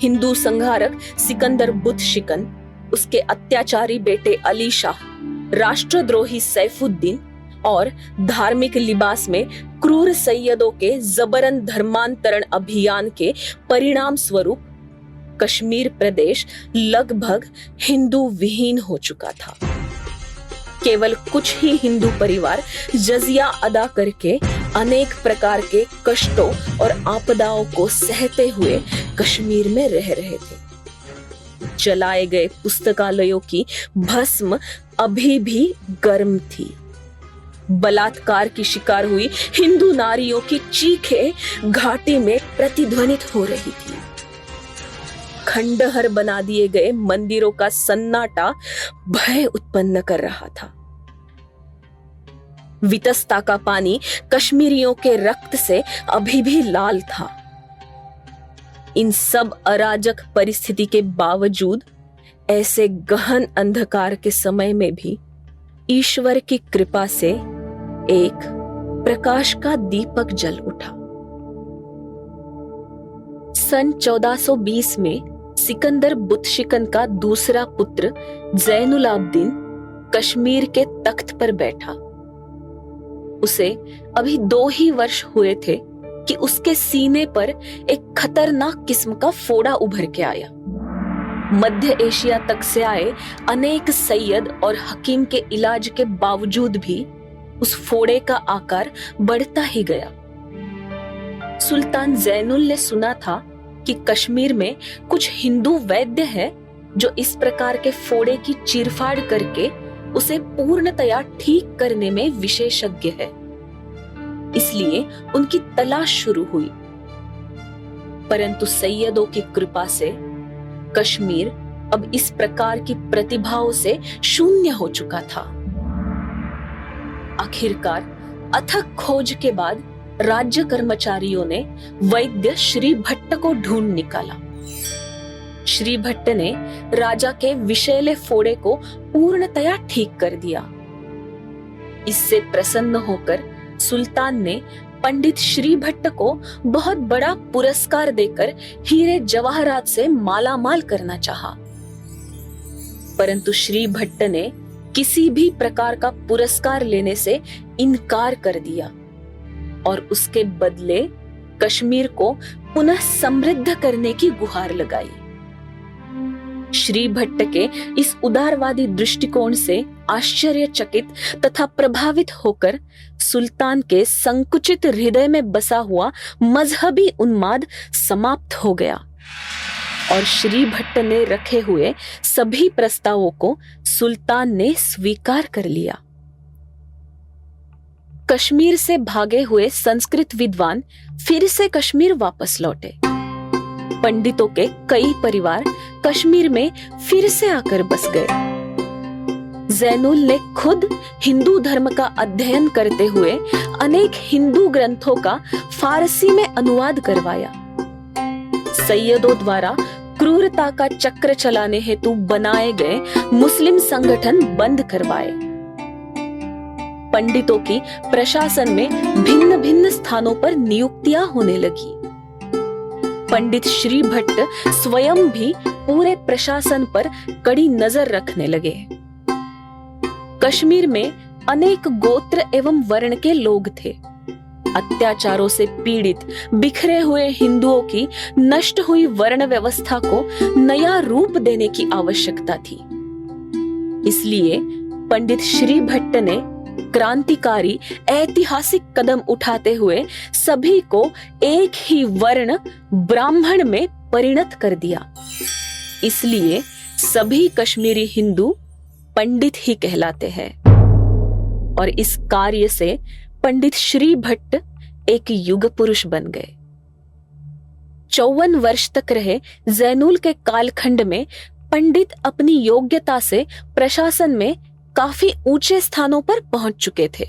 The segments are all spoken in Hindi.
हिंदू संहारक सिकंदर बुतशिकन, उसके अत्याचारी बेटे अली शाह, राष्ट्रद्रोही सैफुद्दीन और धार्मिक लिबास में क्रूर सैयदों के जबरन धर्मांतरण अभियान के परिणाम स्वरूप कश्मीर प्रदेश लगभग हिंदू विहीन हो चुका था। केवल कुछ ही हिंदू परिवार जजिया अदा करके अनेक प्रकार के कष्टों और आपदाओं को सहते हुए कश्मीर में रह रहे थे। जलाए गए पुस्तकालयों की भस्म अभी भी गर्म थी। बलात्कार की शिकार हुई हिंदू नारियों की चीखें घाटी में प्रतिध्वनित हो रही थी। खंडहर बना दिए गए मंदिरों का सन्नाटा भय उत्पन्न कर रहा था। वितस्ता का पानी कश्मीरियों के रक्त से अभी भी लाल था। इन सब अराजक परिस्थिति के बावजूद ऐसे गहन अंधकार के समय में भी ईश्वर की कृपा से एक प्रकाश का दीपक जल उठा। सन 1420 में सिकंदर बुतशिकन का दूसरा पुत्र जैनुलाब्दीन कश्मीर के तख्त पर बैठा। उसे अभी 2 ही वर्ष हुए थे कि उसके सीने पर एक खतरनाक किस्म का फोड़ा उभर के आया। मध्य एशिया तक से आए अनेक सैयद और हकीम के इलाज के बावजूद भी उस फोड़े का आकार बढ़ता ही गया। सुल्तान जैनुल ने सुना था कि कश्मीर में कुछ हिंदू वैद्य हैं जो इस प्रकार के फोड़े की चीरफाड़ करके उसे पूर्णतया ठीक करने में विशेषज्ञ है। इसलिए उनकी तलाश शुरू हुई। परंतु सैयदों की कृपा से कश्मीर अब इस प्रकार की प्रतिभाओं से शून्य हो चुका था। आखिरकार अथक खोज के बाद राज्य कर्मचारियों ने वैद्य श्री भट्ट को ढूंढ निकाला। श्री भट्ट ने राजा के विषैले फोड़े को पूर्णतया ठीक कर दिया। इससे प्रसन्न होकर सुल्तान ने पंडित श्री भट्ट को बहुत बड़ा पुरस्कार देकर हीरे जवाहरात से मालामाल करना चाहा। परंतु श्री भट्ट ने किसी भी प्रकार का पुरस्कार लेने से इनकार कर दिया और उसके बदले कश्मीर को पुनः समृद्ध करने की गुहार लगाई। श्री भट्ट के इस उदारवादी दृष्टिकोण से आश्चर्यचकित तथा प्रभावित होकर सुल्तान के संकुचित हृदय में बसा हुआ मजहबी उन्माद समाप्त हो गया और श्री भट्ट ने रखे हुए सभी प्रस्तावों को सुल्तान ने स्वीकार कर लिया। कश्मीर से भागे हुए संस्कृत विद्वान फिर से कश्मीर वापस लौटे। पंडितों के कई परिवार कश्मीर में फिर से आकर बस गए। जैनुल ने खुद हिंदू धर्म का अध्ययन करते हुए अनेक हिंदू ग्रंथों का फारसी में अनुवाद करवाया। सैयदों द्वारा क्रूरता का चक्र चलाने हेतु बनाए गए मुस्लिम संगठन बंद करवाए। पंडितों की प्रशासन में भिन्न भिन्न स्थानों पर नियुक्तियां होने लगी। पंडित श्री भट्ट स्वयं भी पूरे प्रशासन पर कड़ी नजर रखने लगे। कश्मीर में अनेक गोत्र एवं वर्ण के लोग थे। अत्याचारों से पीड़ित बिखरे हुए हिंदुओं की नष्ट हुई वर्ण व्यवस्था को नया रूप देने की आवश्यकता थी। इसलिए पंडित श्री भट्ट ने क्रांतिकारी ऐतिहासिक कदम उठाते हुए सभी को एक ही वर्ण ब्राह्मण में परिणत कर दिया। इसलिए सभी कश्मीरी हिंदू पंडित ही कहलाते हैं और इस कार्य से पंडित श्री भट्ट एक युग पुरुष बन गए। 54 वर्ष तक रहे जैनुल के कालखंड में पंडित अपनी योग्यता से प्रशासन में काफी ऊंचे स्थानों पर पहुंच चुके थे।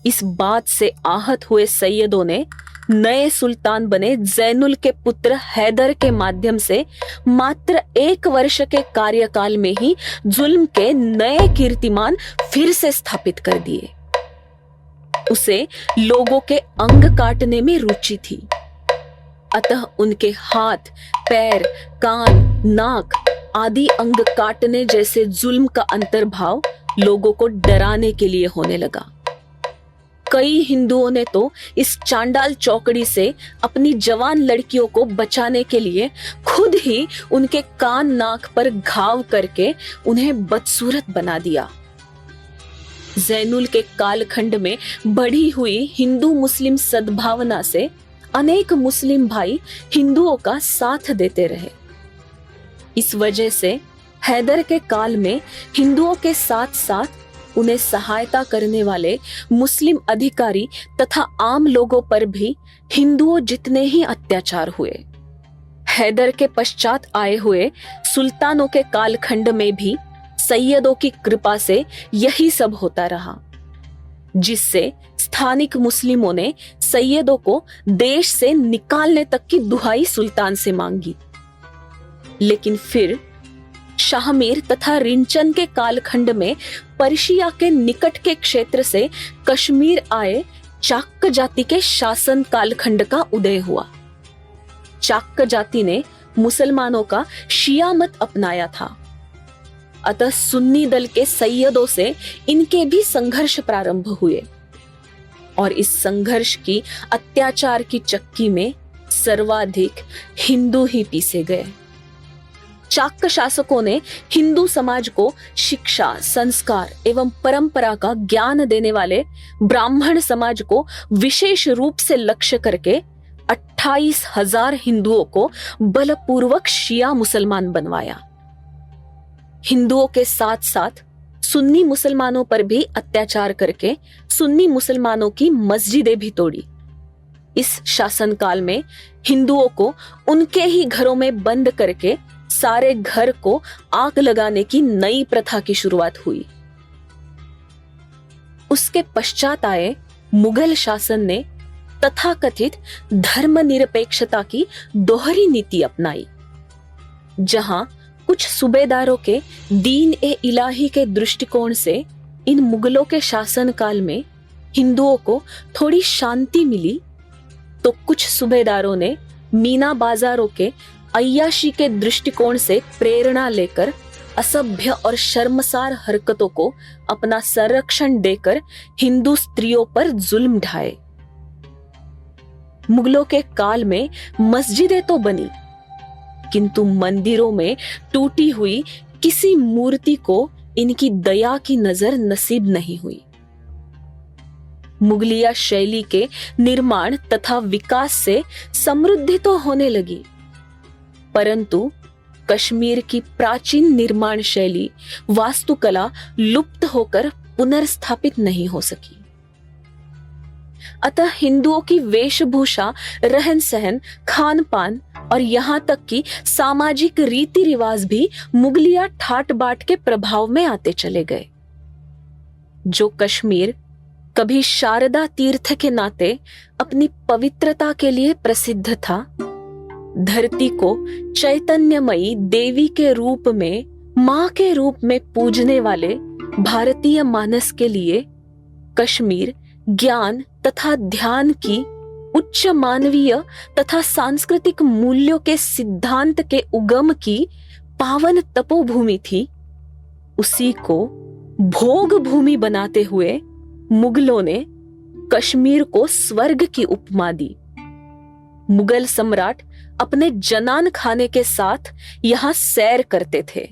इस बात से आहत हुए सैयदों ने नए सुल्तान बने जैनुल के पुत्र हैदर के माध्यम से मात्र 1 वर्ष के कार्यकाल में ही जुल्म के नए कीर्तिमान फिर से स्थापित कर दिए। उसे लोगों के अंग काटने में रुचि थी। अतः उनके हाथ, पैर, कान, नाक आदि अंग काटने जैसे जुल्म का अंतर्भाव लोगों को डराने के लिए होने लगा। कई हिंदुओं ने तो इस चांडाल चौकड़ी से अपनी जवान लड़कियों को बचाने के लिए खुद ही उनके कान नाक पर घाव करके उन्हें बदसूरत बना दिया। जैनुल के कालखंड में बढ़ी हुई हिंदू मुस्लिम सद्भावना से अनेक मुस्लिम भाई हिंदुओं का साथ देते रहे। इस वजह से हैदर के काल में हिंदुओं के साथ साथ उन्हें सहायता करने वाले मुस्लिम अधिकारी तथा आम लोगों पर भी हिंदुओं जितने ही अत्याचार हुए। हैदर के पश्चात आए हुए सुल्तानों के कालखंड में भी सैयदों की कृपा से यही सब होता रहा, जिससे स्थानिक मुस्लिमों ने सैयदों को देश से निकालने तक की दुहाई सुल्तान से मांगी। लेकिन फिर शाहमीर तथा रिंचन के कालखंड में पर्शिया के निकट के क्षेत्र से कश्मीर आए चाक्क जाति के शासन कालखंड का उदय हुआ। चाक्क जाति ने मुसलमानों का शिया मत अपनाया था, अतः सुन्नी दल के सैयदों से इनके भी संघर्ष प्रारंभ हुए और इस संघर्ष की अत्याचार की चक्की में सर्वाधिक हिंदू ही पीसे गए। चाक्क शासकों ने हिंदू समाज को शिक्षा, संस्कार एवं परंपरा का ज्ञान देने वाले ब्राह्मण समाज को विशेष रूप से लक्ष्य करके 28,000 हिंदुओं को बलपूर्वक शिया मुसलमान बनवाया। हिंदुओं के साथ साथ सुन्नी मुसलमानों पर भी अत्याचार करके सुन्नी मुसलमानों की मस्जिदें भी तोड़ी। इस शासनकाल में हिंदुओं को उनके ही घरों में बंद करके सारे घर को आग लगाने की नई प्रथा की शुरुआत हुई। उसके पश्चात आए मुगल शासन ने तथाकथित धर्मनिरपेक्षता की दोहरी नीति अपनाई, जहां कुछ सूबेदारों के दीन ए इलाही के दृष्टिकोण से इन मुगलों के शासनकाल में हिंदुओं को थोड़ी शांति मिली, तो कुछ सूबेदारों ने मीना बाजारों के अय्याशी के दृष्टिकोण से प्रेरणा लेकर असभ्य और शर्मसार हरकतों को अपना संरक्षण देकर हिंदू स्त्रियों पर जुल्म ढाए। मुगलों के काल में मस्जिदें तो बनी, किंतु मंदिरों में टूटी हुई किसी मूर्ति को इनकी दया की नजर नसीब नहीं हुई। मुगलिया शैली के निर्माण तथा विकास से समृद्धि तो होने लगी, परंतु कश्मीर की प्राचीन निर्माण शैली, वास्तुकला लुप्त होकर पुनर्स्थापित नहीं हो सकी। अतः हिंदुओं की वेशभूषा, रहन सहन, खान पान और यहाँ तक कि सामाजिक रीति रिवाज भी मुगलिया ठाट बाट के प्रभाव में आते चले गए। जो कश्मीर कभी शारदा तीर्थ के नाते अपनी पवित्रता के लिए प्रसिद्ध था, धरती को चैतन्यमयी देवी के रूप में, मां के रूप में पूजने वाले भारतीय मानस के लिए कश्मीर ज्ञान तथा ध्यान की उच्च मानवीय तथा सांस्कृतिक मूल्यों के सिद्धांत के उगम की पावन तपोभूमि थी, उसी को भोग भूमि बनाते हुए मुगलों ने कश्मीर को स्वर्ग की उपमा दी। मुगल सम्राट अपने जनान खाने के साथ यहां सैर करते थे।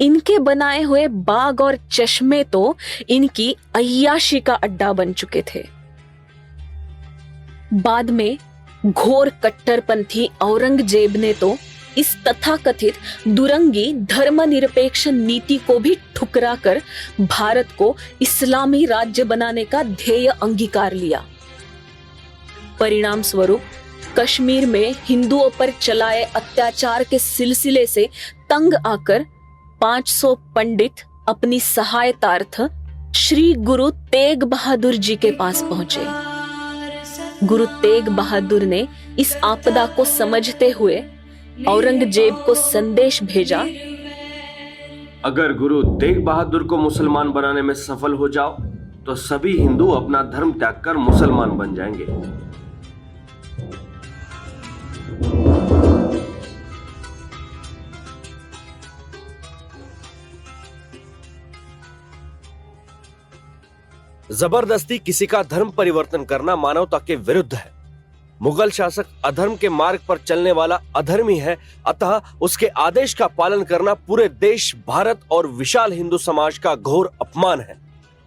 इनके बनाए हुए बाग और चश्मे तो इनकी अय्याशी का अड्डा बन चुके थे। बाद में घोर कट्टरपंथी औरंगजेब ने तो इस तथाकथित दुरंगी धर्मनिरपेक्ष नीति को भी ठुकरा कर भारत को इस्लामी राज्य बनाने का ध्येय अंगीकार लिया। परिणाम स्वरूप कश्मीर में हिंदुओं पर चलाए अत्याचार के सिलसिले से तंग आकर 500 पंडित अपनी सहायतार्थ श्री गुरु तेग बहादुर जी के पास पहुंचे। गुरु तेग बहादुर ने इस आपदा को समझते हुए औरंगजेब को संदेश भेजा, अगर गुरु तेग बहादुर को मुसलमान बनाने में सफल हो जाओ तो सभी हिंदू अपना धर्म त्याग कर मुसलमान बन जाएंगे। जबरदस्ती किसी का धर्म परिवर्तन करना मानवता के विरुद्ध है। मुगल शासक अधर्म के मार्ग पर चलने वाला अधर्मी है, अतः उसके आदेश का पालन करना पूरे देश, भारत और विशाल हिंदू समाज का घोर अपमान है।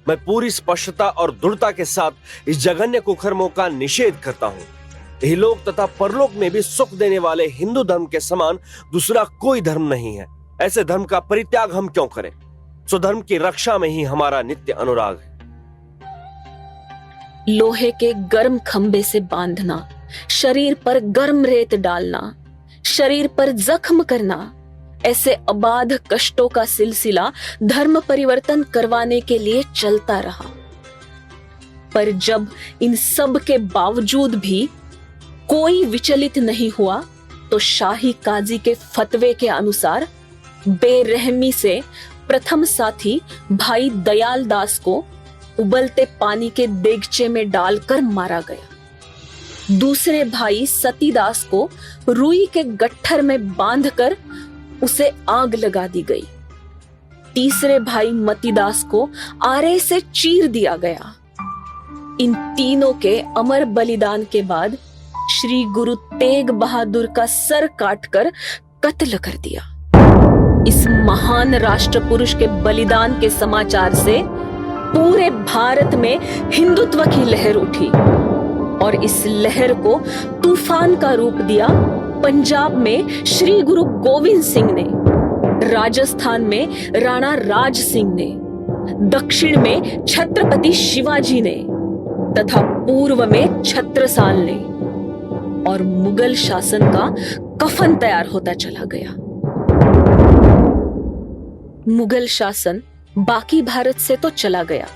मैं पूरी स्पष्टता और दृढ़ता के साथ इस जघन्य कुकर्मों का निषेध करता हूँ। इहलोक तथा परलोक में भी सुख देने वाले हिंदू धर्म के समान दूसरा कोई धर्म नहीं है। ऐसे धर्म का परित्याग हम क्यों करें? स्वधर्म की रक्षा में ही हमारा नित्य अनुराग है। लोहे के गर्म खंबे से बांधना, शरीर पर गर्म रेत डालना, शरीर पर जख्म करना, ऐसे अबाध कष्टों का सिलसिला धर्म परिवर्तन करवाने के लिए चलता रहा। पर जब इन सब के बावजूद भी कोई विचलित नहीं हुआ, तो शाही काजी के फतवे के अनुसार बेरहमी से प्रथम साथी भाई दयाल दास को उबलते पानी के देगचे में डालकर मारा गया। दूसरे भाई सतीदास को रुई के गट्ठर में बांधकर उसे आग लगा दी गई। तीसरे भाई मतीदास को आरे से चीर दिया गया। इन तीनों के अमर बलिदान के बाद श्री गुरु तेग बहादुर का सर काटकर कत्ल कर दिया। इस महान राष्ट्र पुरुष के बलिदान के समाचार से पूरे भारत में हिंदुत्व की लहर उठी और इस लहर को तूफान का रूप दिया पंजाब में श्री गुरु गोविंद सिंह ने, राजस्थान में राणा राज सिंह ने, दक्षिण में छत्रपति शिवाजी ने तथा पूर्व में छत्रसाल ने, और मुगल शासन का कफन तैयार होता चला गया। मुगल शासन बाकी भारत से तो चला गया,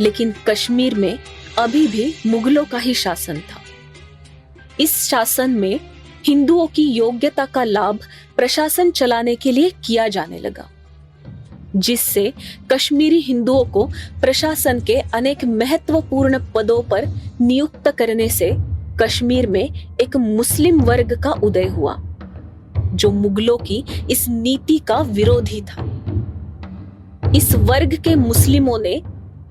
लेकिन कश्मीर में अभी भी मुगलों का ही शासन था। इस शासन में हिंदुओं की योग्यता का लाभ प्रशासन चलाने के लिए किया जाने लगा, जिससे कश्मीरी हिंदुओं को प्रशासन के अनेक महत्वपूर्ण पदों पर नियुक्त करने से कश्मीर में एक मुस्लिम वर्ग का उदय हुआ, जो मुगलों की इस नीति का विरोधी था। इस वर्ग के मुस्लिमों ने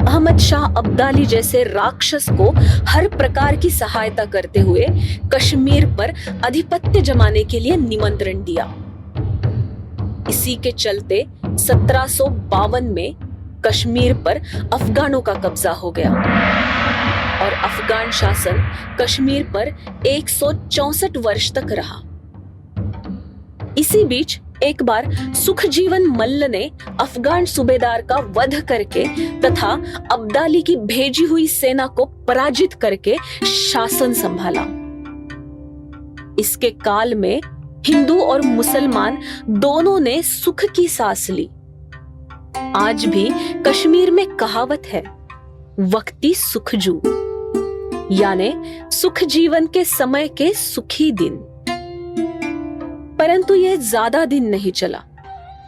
अहमद शाह अब्दाली जैसे राक्षस को हर प्रकार की सहायता करते हुए कश्मीर पर आधिपत्य जमाने के लिए निमंत्रण दिया। इसी के चलते 1752 में कश्मीर पर अफगानों का कब्जा हो गया और अफगान शासन कश्मीर पर 164 वर्ष तक रहा। इसी बीच एक बार सुखजीवन मल्ल ने अफगान सूबेदार का वध करके तथा अब्दाली की भेजी हुई सेना को पराजित करके शासन संभाला। इसके काल में हिंदू और मुसलमान दोनों ने सुख की सांस ली। आज भी कश्मीर में कहावत है, वक्ती सुखजू, यानी सुख जीवन के समय के सुखी दिन। परंतु यह ज्यादा दिन नहीं चला।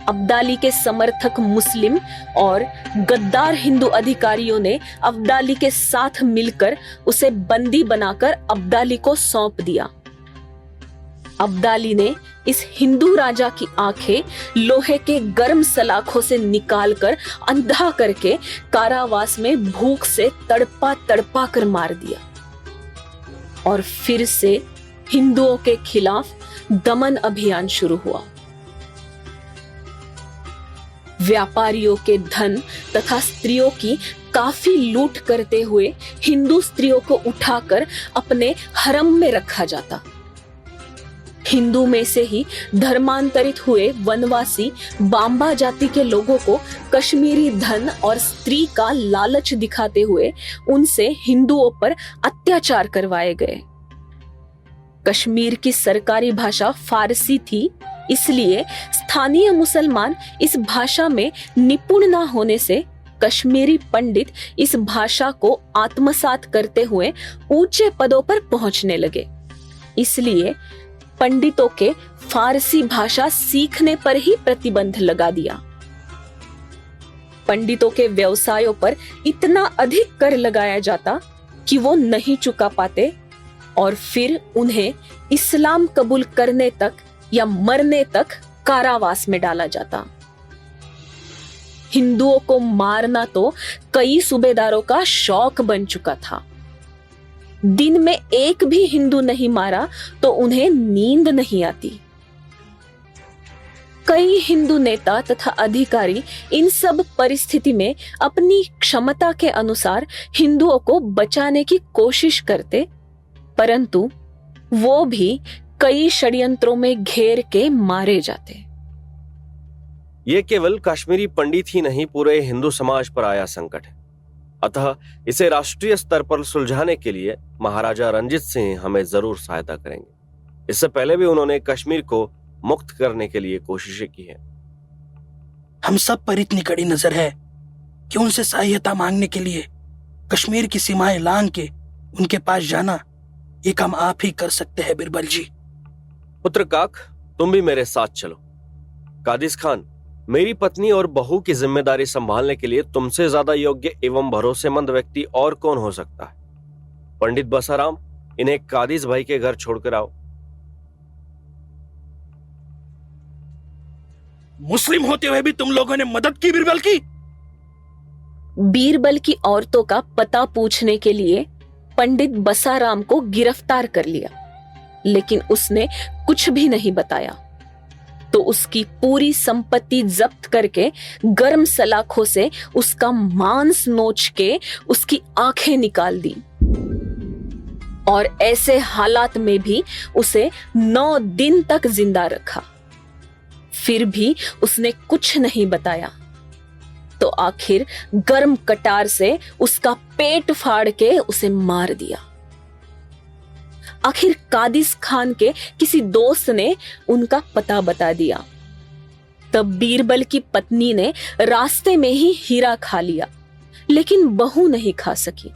अब्दाली के समर्थक मुस्लिम और गद्दार हिंदू अधिकारियों ने अब्दाली के साथ मिलकर उसे बंदी बनाकर अब्दाली को सौंप दिया। अब्दाली ने इस हिंदू राजा की आंखें लोहे के गर्म सलाखों से निकालकर अंधा करके कारावास में भूख से तड़पा तड़पा कर मार दिया और फिर से हिंदुओं के खिलाफ दमन अभियान शुरू हुआ। व्यापारियों के धन तथा स्त्रियों की काफी लूट करते हुए हिंदू स्त्रियों को उठाकर अपने हरम में रखा जाता। हिंदू में से ही धर्मांतरित हुए वनवासी बांबा जाति के लोगों को कश्मीरी धन और स्त्री का लालच दिखाते हुए उनसे हिंदुओं पर अत्याचार करवाए गए। कश्मीर की सरकारी भाषा फारसी थी, इसलिए स्थानीय मुसलमान इस भाषा में निपुण न होने से कश्मीरी पंडित इस भाषा को आत्मसात करते हुए ऊंचे पदों पर पहुंचने लगे। इसलिए पंडितों के फारसी भाषा सीखने पर ही प्रतिबंध लगा दिया। पंडितों के व्यवसायों पर इतना अधिक कर लगाया जाता कि वो नहीं चुका पाते और फिर उन्हें इस्लाम कबूल करने तक या मरने तक कारावास में डाला जाता। हिंदुओं को मारना तो कई सूबेदारों का शौक बन चुका था। दिन में एक भी हिंदू नहीं मारा तो उन्हें नींद नहीं आती। कई हिंदू नेता तथा अधिकारी इन सब परिस्थिति में अपनी क्षमता के अनुसार हिंदुओं को बचाने की कोशिश करते, परंतु वो भी कई षड्यंत्रों में घेर के मारे जाते। ये केवल कश्मीरी पंडित ही नहीं, पूरे हिंदू समाज पर आया संकट है। अतः इसे राष्ट्रीय स्तर पर सुलझाने के लिए महाराजा रणजीत सिंह हमें जरूर सहायता करेंगे। इससे पहले भी उन्होंने कश्मीर को मुक्त करने के लिए कोशिशें की है। हम सब पर इतनी कड़ी नजर है कि उनसे सहायता मांगने के लिए कश्मीर की सीमाएं लांघ के उनके पास जाना, ये काम आप ही कर सकते हैं बिरबल जी। पुत्र काक, तुम भी मेरे साथ चलो। कादिस खान, मेरी पत्नी और बहू की जिम्मेदारी संभालने के लिए तुमसे ज्यादा योग्य एवं भरोसेमंद व्यक्ति और कौन हो सकता है? पंडित बसाराम, इन्हें कादिस भाई के घर छोड़कर आओ। मुस्लिम होते हुए भी तुम लोगों ने मदद की बीरबल की? बीरबल की औरतों का पता पूछने के लिए पंडित बसाराम को गिरफ्तार कर लिया, लेकिन उसने कुछ भी नहीं बताया। तो उसकी पूरी संपत्ति जब्त करके गर्म सलाखों से उसका मांस नोच के उसकी आंखें निकाल दी और ऐसे हालात में भी उसे 9 दिन तक जिंदा रखा। फिर भी उसने कुछ नहीं बताया। तो आखिर गर्म कटार से उसका पेट फाड़ के उसे मार दिया। आखिर कादिस खान के किसी दोस्त ने उनका पता बता दिया। तब बीरबल की पत्नी ने रास्ते में ही हीरा खा लिया, लेकिन बहू नहीं खा सकी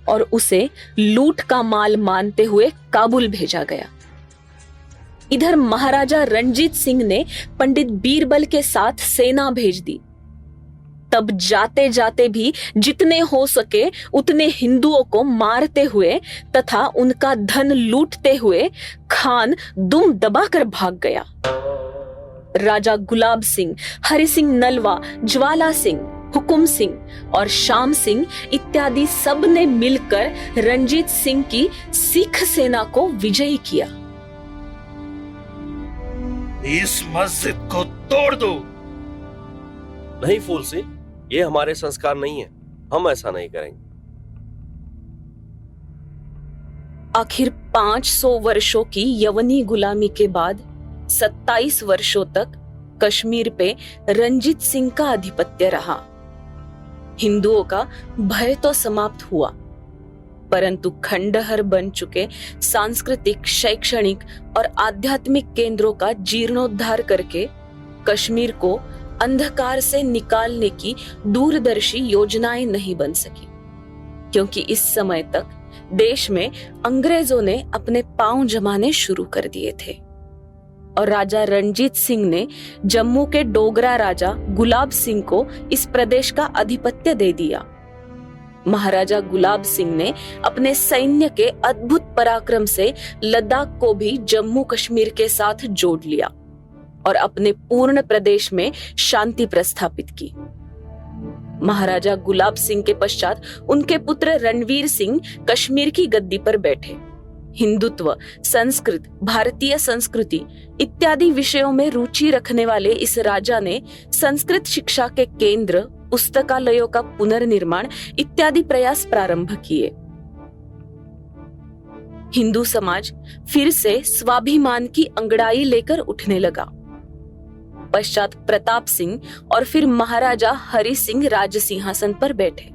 और उसे लूट का माल मानते हुए काबुल भेजा गया। इधर महाराजा रणजीत सिंह ने पंडित बीरबल के साथ सेना भेज दी। तब जाते जाते भी जितने हो सके उतने हिंदुओं को मारते हुए तथा उनका धन लूटते हुए खान दुम दबाकर भाग गया। राजा गुलाब सिंह, हरि सिंह नलवा, ज्वाला सिंह, हुकुम सिंह और श्याम सिंह इत्यादि सब ने मिलकर रणजीत सिंह की सिख सेना को विजयी किया। इस मस्जिद को तोड़ दो। नहीं फूल सिंह, ये हमारे संस्कार नहीं है, हम ऐसा नहीं करेंगे। आखिर 500 वर्षों की यवनी गुलामी के बाद 27 वर्षों तक कश्मीर पे रणजीत सिंह का आधिपत्य रहा। हिंदुओं का भय तो समाप्त हुआ, परंतु खंडहर बन चुके सांस्कृतिक, शैक्षणिक और आध्यात्मिक केंद्रों का जीर्णोद्धार करके कश्मीर को अंधकार से निकालने की दूरदर्शी योजनाएं नहीं बन सकी, क्योंकि इस समय तक देश में अंग्रेजों ने अपने पांव जमाने शुरू कर दिए थे और राजा रणजीत सिंह ने जम्मू के डोगरा राजा गुलाब सिंह को इस प्रदेश का आधिपत्य दे दिया। महाराजा गुलाब सिंह ने अपने सैन्य के अद्भुत पराक्रम से लद्दाख को भी जम्मू कश्मीर के साथ जोड़ लिया और अपने पूर्ण प्रदेश में शांति प्रस्थापित की। महाराजा गुलाब सिंह के पश्चात उनके पुत्र रणवीर सिंह कश्मीर की गद्दी पर बैठे। हिंदुत्व, संस्कृत, भारतीय संस्कृति इत्यादि विषयों में रुचि रखने वाले इस राजा ने संस्कृत शिक्षा के केंद्र, पुस्तकालयों का पुनर्निर्माण इत्यादि प्रयास प्रारंभ किए। हिंदू समाज फिर से स्वाभिमान की अंगड़ाई लेकर उठने लगा। पश्चात प्रताप सिंह और फिर महाराजा हरि सिंह राज सिंहासन पर बैठे।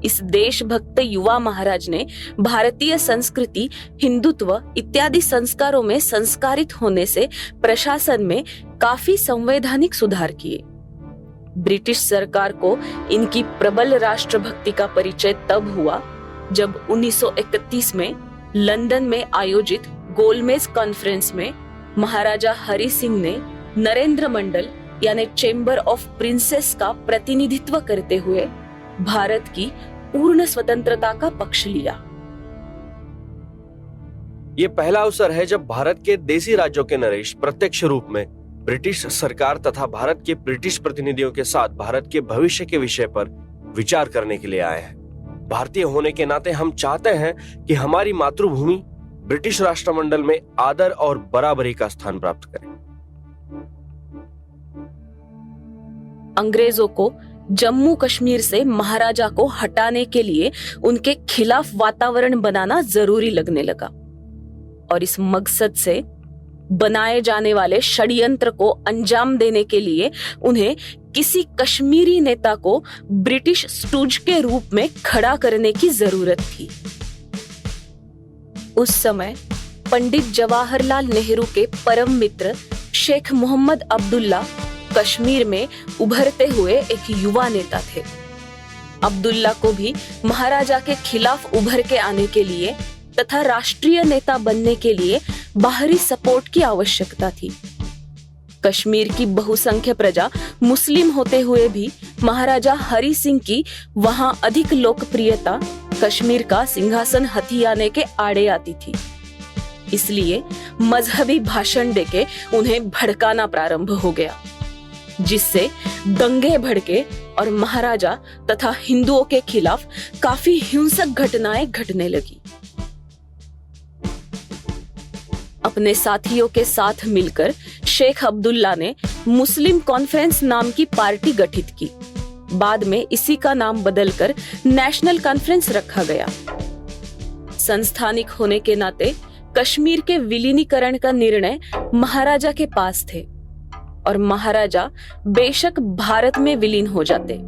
इस देशभक्त युवा महाराज ने भारतीय संस्कृति, हिंदुत्व इत्यादि संस्कारों में संस्कारित होने से प्रशासन में काफी संवैधानिक सुधार किए। ब्रिटिश सरकार को इनकी प्रबल राष्ट्रभक्ति का परिचय तब हुआ जब 1931 में लंदन में आयोजित गोलमेज कॉन्फ्रेंस में महाराजा हरि सिंह ने नरेंद्र मंडल यानी चेंबर ऑफ प्रिंसेस का प्रतिनिधित्व करते हुए भारत की पूर्ण स्वतंत्रता का पक्ष लिया। ये पहला अवसर है जब भारत के देसी राज्यों के नरेश प्रत्यक्ष रूप में ब्रिटिश सरकार तथा भारत के ब्रिटिश प्रतिनिधियों के साथ भारत के भविष्य के विषय पर विचार करने के लिए आए हैं। भारतीय होने के नाते हम चाहते हैं कि हमारी मातृभूमि ब्रिटिश राष्ट्रमंडल में आदर और बराबरी का स्थान प्राप्त करे। अंग्रेजों को जम्मू कश्मीर से महाराजा को हटाने के लिए उनके खिलाफ वातावरण बनाना जरूरी लगने लगा और इस मकसद से बनाए जाने वाले षड्यंत्र को अंजाम देने के लिए उन्हें किसी कश्मीरी नेता को ब्रिटिश स्टूज के रूप में खड़ा करने की जरूरत थी। उस समय पंडित जवाहरलाल नेहरू के परम मित्र शेख मोहम्मद अब्दुल्ला कश्मीर में उभरते हुए एक युवा नेता थे। अब्दुल्ला को भी महाराजा के खिलाफ उभर के आने के लिए तथा राष्ट्रीय नेता बनने के लिए बाहरी सपोर्ट की आवश्यकता थी। कश्मीर की बहुसंख्य प्रजा मुस्लिम होते हुए भी महाराजा हरि सिंह की वहां अधिक लोकप्रियता कश्मीर का सिंहासन हथियाने के आड़े आती थी। इसलिए मजहबी भाषण देके उन्हें भड़काना प्रारंभ हो गया, जिससे दंगे भड़के और महाराजा तथा हिंदुओं के खिलाफ काफी हिंसक घटनाएं घटने लगी। अपने साथियों के साथ मिलकर शेख अब्दुल्ला ने मुस्लिम कॉन्फ्रेंस नाम की पार्टी गठित की। बाद में इसी का नाम बदलकर नेशनल कॉन्फ्रेंस रखा गया। संस्थानिक होने के नाते कश्मीर के विलीनीकरण का निर्णय महाराजा के पास थे और महाराजा बेशक भारत में विलीन हो जाते।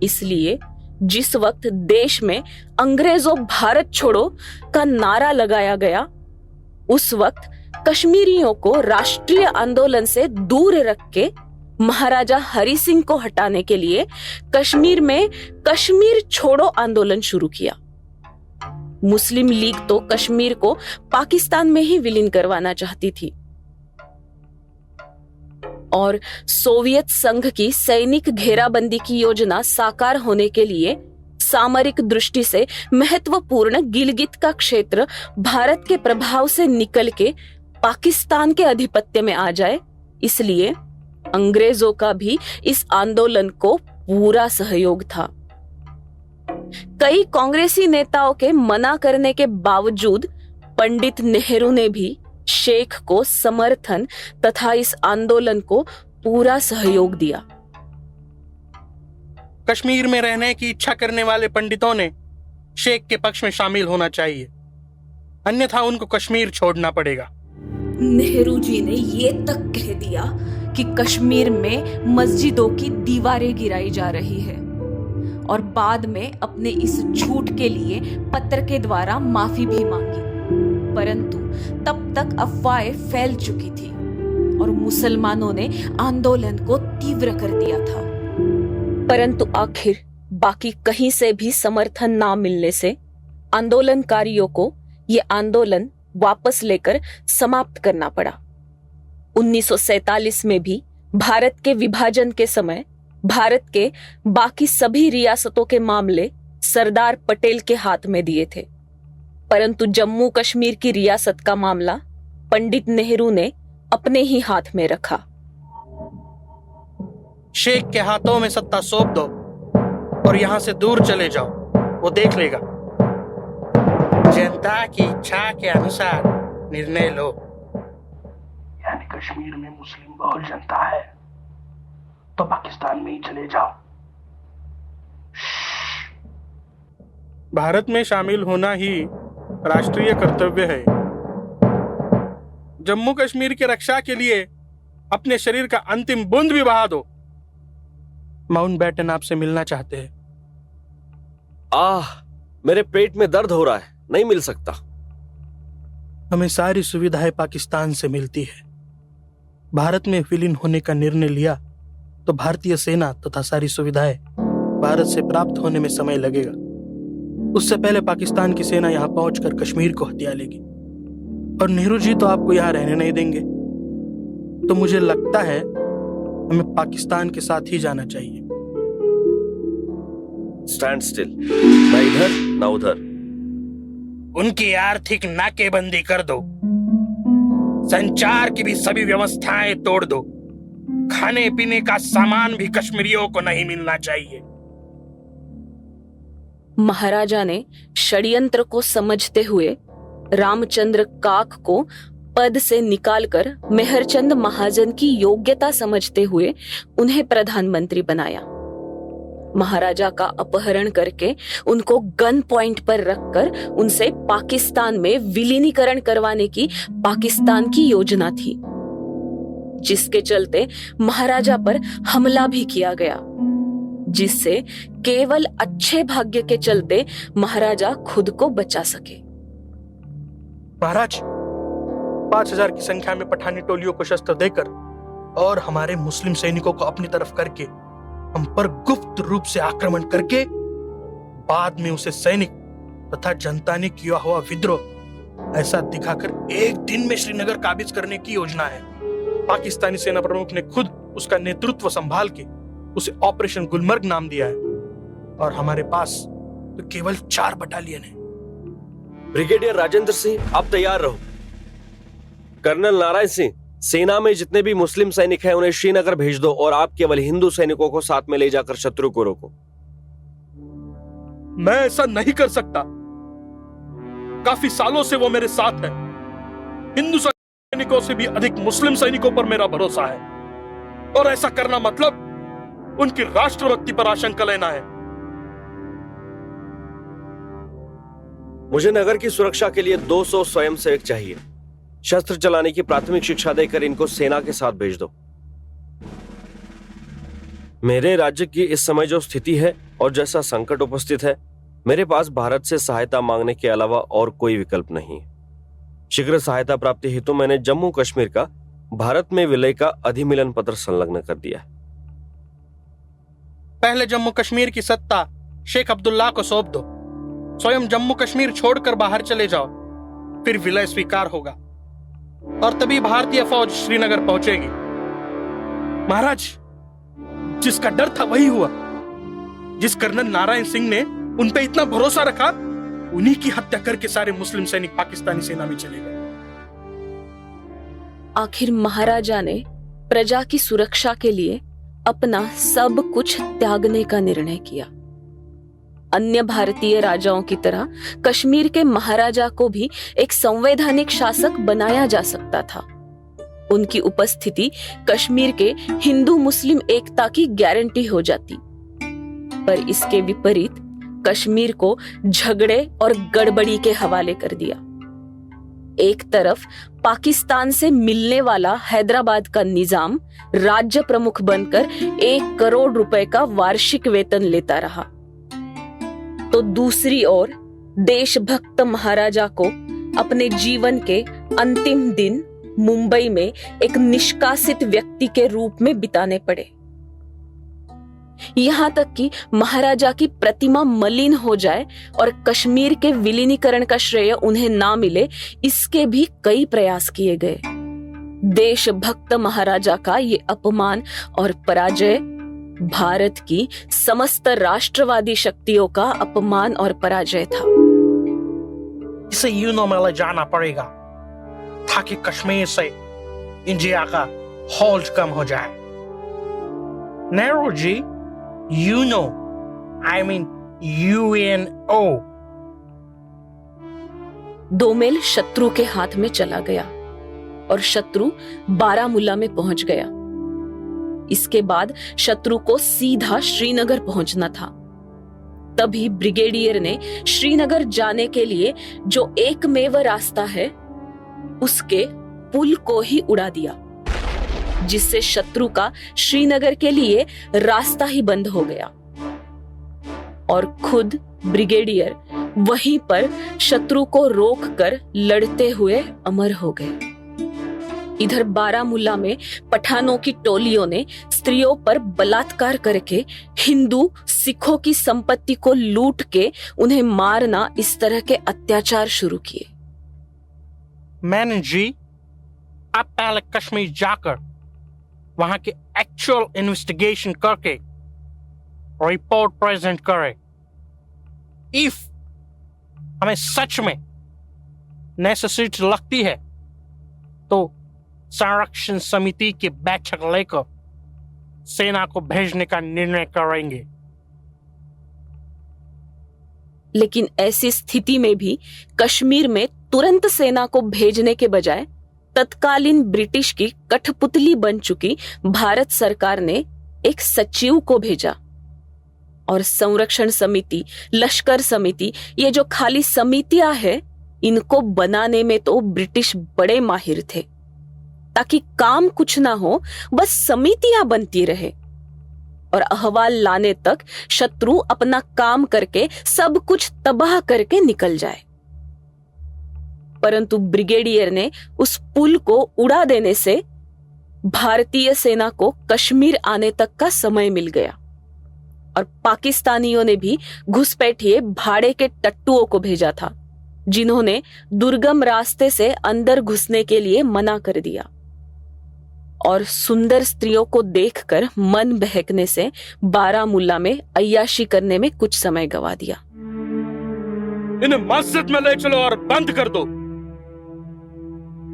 इसलिए जिस वक्त देश में अंग्रेजों भारत छोड़ो का नारा लगाया गया, उस वक्त कश्मीरियों को राष्ट्रीय आंदोलन से दूर रख के महाराजा हरि सिंह को हटाने के लिए कश्मीर में कश्मीर छोड़ो आंदोलन शुरू किया। मुस्लिम लीग तो कश्मीर को पाकिस्तान में ही विलीन करवाना चाहती थी और सोवियत संघ की सैनिक घेराबंदी की योजना साकार होने के लिए सामरिक दृष्टि से महत्वपूर्ण गिलगित का क्षेत्र भारत के प्रभाव से निकल के पाकिस्तान के आधिपत्य में आ जाए, इसलिए अंग्रेजों का भी इस आंदोलन को पूरा सहयोग था। कई कांग्रेसी नेताओं के मना करने के बावजूद पंडित नेहरू ने भी शेख को समर्थन तथा इस आंदोलन को पूरा सहयोग दिया। कश्मीर में रहने की इच्छा करने वाले पंडितों ने शेख के पक्ष में शामिल होना चाहिए, अन्यथा उनको कश्मीर छोड़ना पड़ेगा। नेहरू जी ने ये तक कह दिया कि कश्मीर में मस्जिदों की दीवारें गिराई जा रही है और बाद में अपने इस झूठ के लिए पत्र के द्वारा माफी भी मांगी, परंतु तब तक अफवाहें फैल चुकी थी और मुसलमानों ने आंदोलन को तीव्र कर दिया था। परंतु आखिर बाकी कहीं से भी समर्थन ना मिलने से आंदोलनकारियों को ये आंदोलन वापस लेकर समाप्त करना पड़ा। 1947 में भी भारत के विभाजन के समय भारत के बाकी सभी रियासतों के मामले सरदार पटेल के हाथ में दिए थे, परंतु जम्मू कश्मीर की रियासत का मामला पंडित नेहरू ने अपने ही हाथ में रखा। शेख के हाथों में सत्ता सौंप दो और यहां से दूर चले जाओ, वो देख लेगा। जनता की इच्छा के अनुसार निर्णय लो। यानी कश्मीर में मुस्लिम बहुल जनता है तो पाकिस्तान में ही चले जाओ। भारत में शामिल होना ही राष्ट्रीय कर्तव्य है। जम्मू कश्मीर की रक्षा के लिए अपने शरीर का अंतिम बूंद भी बहा दो। माउंटबेटन आपसे मिलना चाहते हैं। मेरे पेट में दर्द हो रहा है, नहीं मिल सकता। हमें सारी सुविधाएं पाकिस्तान से मिलती है। भारत में विलीन होने का निर्णय लिया तो भारतीय सेना तथा सारी सुविधाएं भारत से प्राप्त होने में समय लगेगा। उससे पहले पाकिस्तान की सेना यहां पहुंचकर कश्मीर को हथिया लेगी और नेहरू जी तो आपको यहां रहने नहीं देंगे। तो मुझे लगता है हमें पाकिस्तान के साथ ही जाना चाहिए। स्टैंड स्टिल, ना इधर ना उधर। उनकी आर्थिक नाकेबंदी कर दो। संचार की भी सभी व्यवस्थाएं तोड़ दो। खाने पीने का सामान भी कश्मीरियों को नहीं मिलना चाहिए। महाराजा ने षड्यंत्र को समझते हुए रामचंद्र काक को पद से निकालकर मेहरचंद महाजन की योग्यता समझते हुए उन्हें प्रधानमंत्री बनाया। महाराजा का अपहरण करके उनको गन पॉइंट पर रखकर उनसे पाकिस्तान में विलीनीकरण करवाने की पाकिस्तान की योजना थी, जिसके चलते महाराजा पर हमला भी किया गया, जिससे केवल अच्छे भाग्य के चलते महाराजा खुद को बचा सके। महाराज, 5000 की संख्या में पठानी टोलियों को शस्त्र देकर और हमारे मुस्लिम सैनिकों को अपनी तरफ करके हम पर गुप्त रूप से आक्रमण करके बाद में उसे सैनिक तथा जनता ने किया हुआ विद्रोह ऐसा दिखाकर एक दिन में श्रीनगर काबिज करने की योजना है। पाकिस्तानी सेना प्रमुख ने खुद उसका नेतृत्व संभाल के उसे ऑपरेशन गुलमर्ग नाम दिया है और हमारे पास तो केवल 4 बटालियन है। ब्रिगेडियर राजेंद्र सिंह, आप तैयार रहो। कर्नल नारायण सिंह, सेना में जितने भी मुस्लिम सैनिक हैं उन्हें श्रीनगर भेज दो और आप केवल हिंदू सैनिकों को साथ में ले जाकर शत्रु को रोको। मैं ऐसा नहीं कर सकता। काफी सालों से वो मेरे साथ है। हिंदू सैनिकों से भी अधिक मुस्लिम सैनिकों पर मेरा भरोसा है और ऐसा करना मतलब उनकी राष्ट्रभक्ति पर आशंका लेना है। मुझे नगर की सुरक्षा के लिए 200 स्वयंसेवक चाहिए। शस्त्र चलाने की प्राथमिक शिक्षा देकर इनको सेना के साथ भेज दो। मेरे राज्य की इस समय जो स्थिति है और जैसा संकट उपस्थित है, मेरे पास भारत से सहायता मांगने के अलावा और कोई विकल्प नहीं है। शीघ्र सहायता प्राप्ति हेतु मैंने जम्मू कश्मीर का भारत में विलय का अधिमिलन पत्र संलग्न कर दिया है। पहले जम्मू कश्मीर की सत्ता शेख अब्दुल्ला को सौंप दो। स्वयं जम्मू कश्मीर छोड़कर बाहर चले जाओ, फिर विलय स्वीकार होगा और तभी भारतीय फौज श्रीनगर पहुंचेगी। महाराज, जिसका डर था वही हुआ। जिस कर्नल नारायण सिंह ने उन पे इतना भरोसा रखा, उन्हीं की हत्या करके सारे मुस्लिम सैनिक पाकिस्तानी सेना में चले गए। आखिर महाराजा ने प्रजा की सुरक्षा के लिए अपना सब कुछ त्यागने का निर्णय किया। अन्य भारतीय राजाओं की तरह कश्मीर के महाराजा को भी एक संवैधानिक शासक बनाया जा सकता था। उनकी उपस्थिति कश्मीर के हिंदू मुस्लिम एकता की गारंटी हो जाती, पर इसके विपरीत कश्मीर को झगड़े और गड़बड़ी के हवाले कर दिया। एक तरफ पाकिस्तान से मिलने वाला हैदराबाद का निजाम राज्य प्रमुख बनकर 1 करोड़ रुपए का वार्षिक वेतन लेता रहा, तो दूसरी ओर देशभक्त महाराजा को अपने जीवन के अंतिम दिन मुंबई में एक निष्कासित व्यक्ति के रूप में बिताने पड़े। यहां तक कि महाराजा की प्रतिमा मलिन हो जाए और कश्मीर के विलीनीकरण का श्रेय उन्हें ना मिले, इसके भी कई प्रयास किए गए। देशभक्त महाराजा का ये अपमान और पराजय भारत की समस्त राष्ट्रवादी शक्तियों का अपमान और पराजय था। इसे यूनो में ले जाना पड़ेगा ताकि कश्मीर से इंडिया का होल्ड कम हो जाए। Nehru ji, Uno, I mean UNO। 2 मील शत्रु के हाथ में चला गया और शत्रु बारामूला में पहुंच गया। इसके बाद शत्रु को सीधा श्रीनगर पहुंचना था। तभी ब्रिगेडियर ने श्रीनगर जाने के लिए जो एकमेव रास्ता है, उसके पुल को ही उड़ा दिया, जिससे शत्रु का श्रीनगर के लिए रास्ता ही बंद हो गया और खुद ब्रिगेडियर वहीं पर शत्रु को रोककर लड़ते हुए अमर हो गए। इधर बारामूला में पठानों की टोलियों ने स्त्रियों पर बलात्कार करके हिंदू सिखों की संपत्ति को लूट के उन्हें मारना, इस तरह के अत्याचार शुरू किए। मैंने जी, आप पहले कश्मीर जाकर वहां के एक्चुअल इन्वेस्टिगेशन करके रिपोर्ट प्रेजेंट करें। इफ हमें सच में नेसेसिटी लगती है तो संरक्षण समिति की बैठक लेकर सेना को भेजने का निर्णय करेंगे। लेकिन ऐसी स्थिति में भी कश्मीर में तुरंत सेना को भेजने के बजाय तत्कालीन ब्रिटिश की कठपुतली बन चुकी भारत सरकार ने एक सचिव को भेजा। और संरक्षण समिति, लश्कर समिति, ये जो खाली समितियां हैं, इनको बनाने में तो ब्रिटिश बड़े माहिर थे, ताकि काम कुछ ना हो, बस समितियां बनती रहे और अहवाल लाने तक शत्रु अपना काम करके सब कुछ तबाह करके निकल जाए। परंतु ब्रिगेडियर ने उस पुल को उड़ा देने से भारतीय सेना को कश्मीर आने तक का समय मिल गया और पाकिस्तानियों ने भी घुसपैठिए भाड़े के टट्टुओं को भेजा था, जिन्होंने दुर्गम रास्ते से अंदर घुसने के लिए मना कर दिया और सुंदर स्त्रियों को देखकर मन बहकने से बारामुल्ला में अय्याशी करने में कुछ समय गवा दिया। इन्हें मस्जिद में ले चलो और बंद कर दो।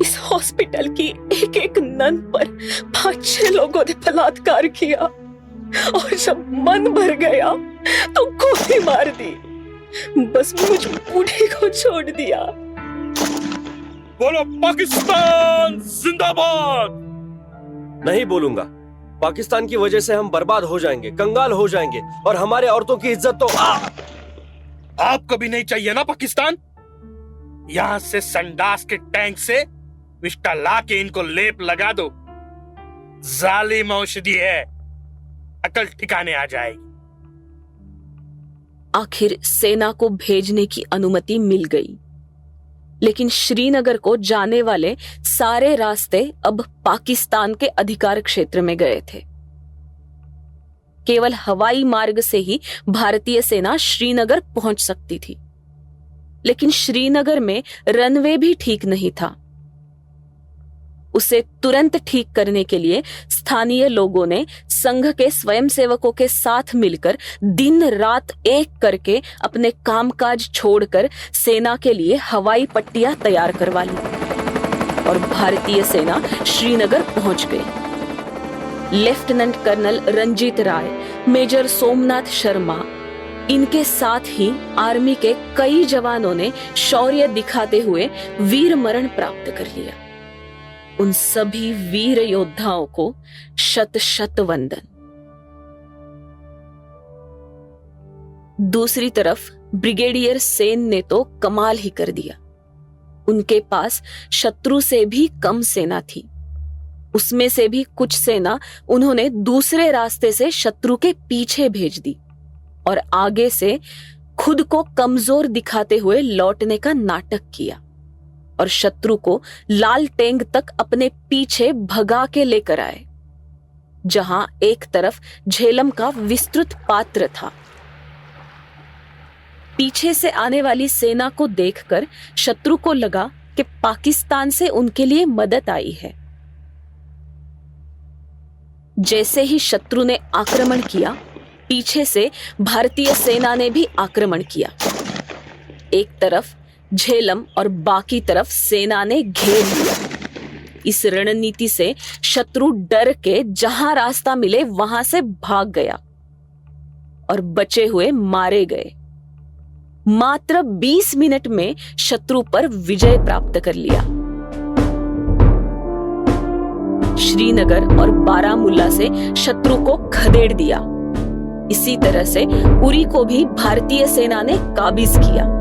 इस हॉस्पिटल की एक एक नन पर 5-6 लोगों ने बलात्कार किया और जब मन भर गया तो गोली मार दी। बस मुझ बूढ़े को छोड़ दिया। बोलो पाकिस्तान जिंदाबाद। नहीं बोलूंगा। पाकिस्तान की वजह से हम बर्बाद हो जाएंगे, कंगाल हो जाएंगे और हमारे औरतों की इज्जत तो आपको भी नहीं चाहिए ना पाकिस्तान। यहां से संडास के टैंक से विष्टा ला के इनको लेप लगा दो। जालिम औषधि है, अकल ठिकाने आ जाएगी। आखिर सेना को भेजने की अनुमति मिल गई, लेकिन श्रीनगर को जाने वाले सारे रास्ते अब पाकिस्तान के अधिकार क्षेत्र में गए थे। केवल हवाई मार्ग से ही भारतीय सेना श्रीनगर पहुंच सकती थी, लेकिन श्रीनगर में रनवे भी ठीक नहीं था। उसे तुरंत ठीक करने के लिए स्थानीय लोगों ने संघ के स्वयंसेवकों के साथ मिलकर दिन रात एक करके अपने कामकाज छोड़कर सेना के लिए हवाई पट्टियां तैयार करवा ली और भारतीय सेना श्रीनगर पहुंच गई। लेफ्टिनेंट कर्नल रंजीत राय, मेजर सोमनाथ शर्मा, इनके साथ ही आर्मी के कई जवानों ने शौर्य दिखाते हुए वीर मरण प्राप्त कर लिया। उन सभी वीर योद्धाओं को शत शत वंदन। दूसरी तरफ ब्रिगेडियर सेन ने तो कमाल ही कर दिया। उनके पास शत्रु से भी कम सेना थी। उसमें से भी कुछ सेना उन्होंने दूसरे रास्ते से शत्रु के पीछे भेज दी और आगे से खुद को कमजोर दिखाते हुए लौटने का नाटक किया और शत्रु को लाल टेंग तक अपने पीछे भगा के लेकर आए, जहां एक तरफ झेलम का विस्तृत पात्र था। पीछे से आने वाली सेना को देखकर शत्रु को लगा कि पाकिस्तान से उनके लिए मदद आई है। जैसे ही शत्रु ने आक्रमण किया, पीछे से भारतीय सेना ने भी आक्रमण किया। एक तरफ झेलम और बाकी तरफ सेना ने घेर लिया। इस रणनीति से शत्रु डर के जहां रास्ता मिले वहां से भाग गया और बचे हुए मारे गए। मात्र 20 मिनट में शत्रु पर विजय प्राप्त कर लिया। श्रीनगर और बारामुल्ला से शत्रु को खदेड़ दिया। इसी तरह से उरी को भी भारतीय सेना ने काबीज किया।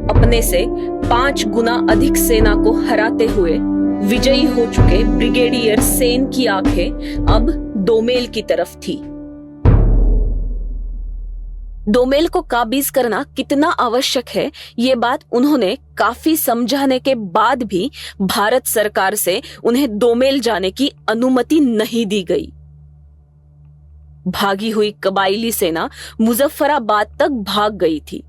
अपने से 5 गुना अधिक सेना को हराते हुए विजयी हो चुके ब्रिगेडियर सेन की आंखें अब दोमेल की तरफ थी। दोमेल को काबीज करना कितना आवश्यक है, ये बात उन्होंने काफी समझाने के बाद भी भारत सरकार से उन्हें दोमेल जाने की अनुमति नहीं दी गई। भागी हुई कबाइली सेना मुजफ्फराबाद तक भाग गई थी,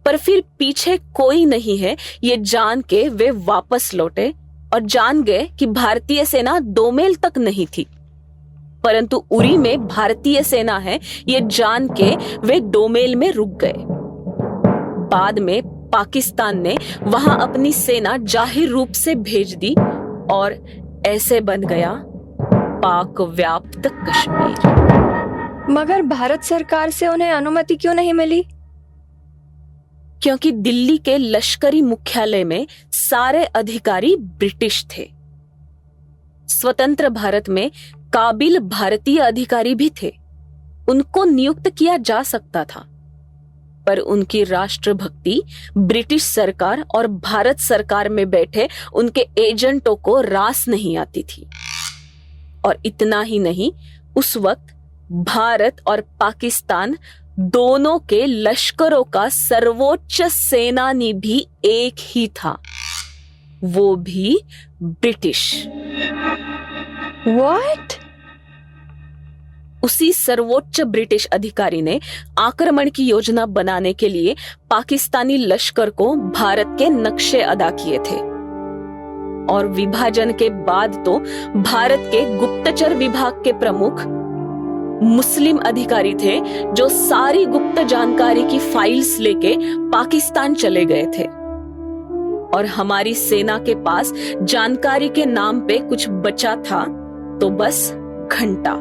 पर फिर पीछे कोई नहीं है ये जान के वे वापस लौटे और जान गए कि भारतीय सेना दोमेल तक नहीं थी, परंतु उरी में भारतीय सेना है ये जान के वे दोमेल में रुक गए। बाद में पाकिस्तान ने वहां अपनी सेना जाहिर रूप से भेज दी और ऐसे बन गया पाक व्याप्त कश्मीर। मगर भारत सरकार से उन्हें अनुमति क्यों नहीं मिली? क्योंकि दिल्ली के लश्करी मुख्यालय में सारे अधिकारी ब्रिटिश थे। स्वतंत्र भारत में काबिल भारतीय अधिकारी भी थे, उनको नियुक्त किया जा सकता था, पर उनकी राष्ट्रभक्ति ब्रिटिश सरकार और भारत सरकार में बैठे उनके एजेंटों को रास नहीं आती थी। और इतना ही नहीं, उस वक्त भारत और पाकिस्तान दोनों के लश्करों का सर्वोच्च सेनानी भी एक ही था, वो भी ब्रिटिश। What? उसी सर्वोच्च ब्रिटिश अधिकारी ने आक्रमण की योजना बनाने के लिए पाकिस्तानी लश्कर को भारत के नक्शे अदा किए थे। और विभाजन के बाद तो भारत के गुप्तचर विभाग के प्रमुख मुस्लिम अधिकारी थे, जो सारी गुप्त जानकारी की फाइल्स लेके पाकिस्तान चले गए थे। और हमारी सेना के पास जानकारी के नाम पे कुछ बचा था तो बस घंटा।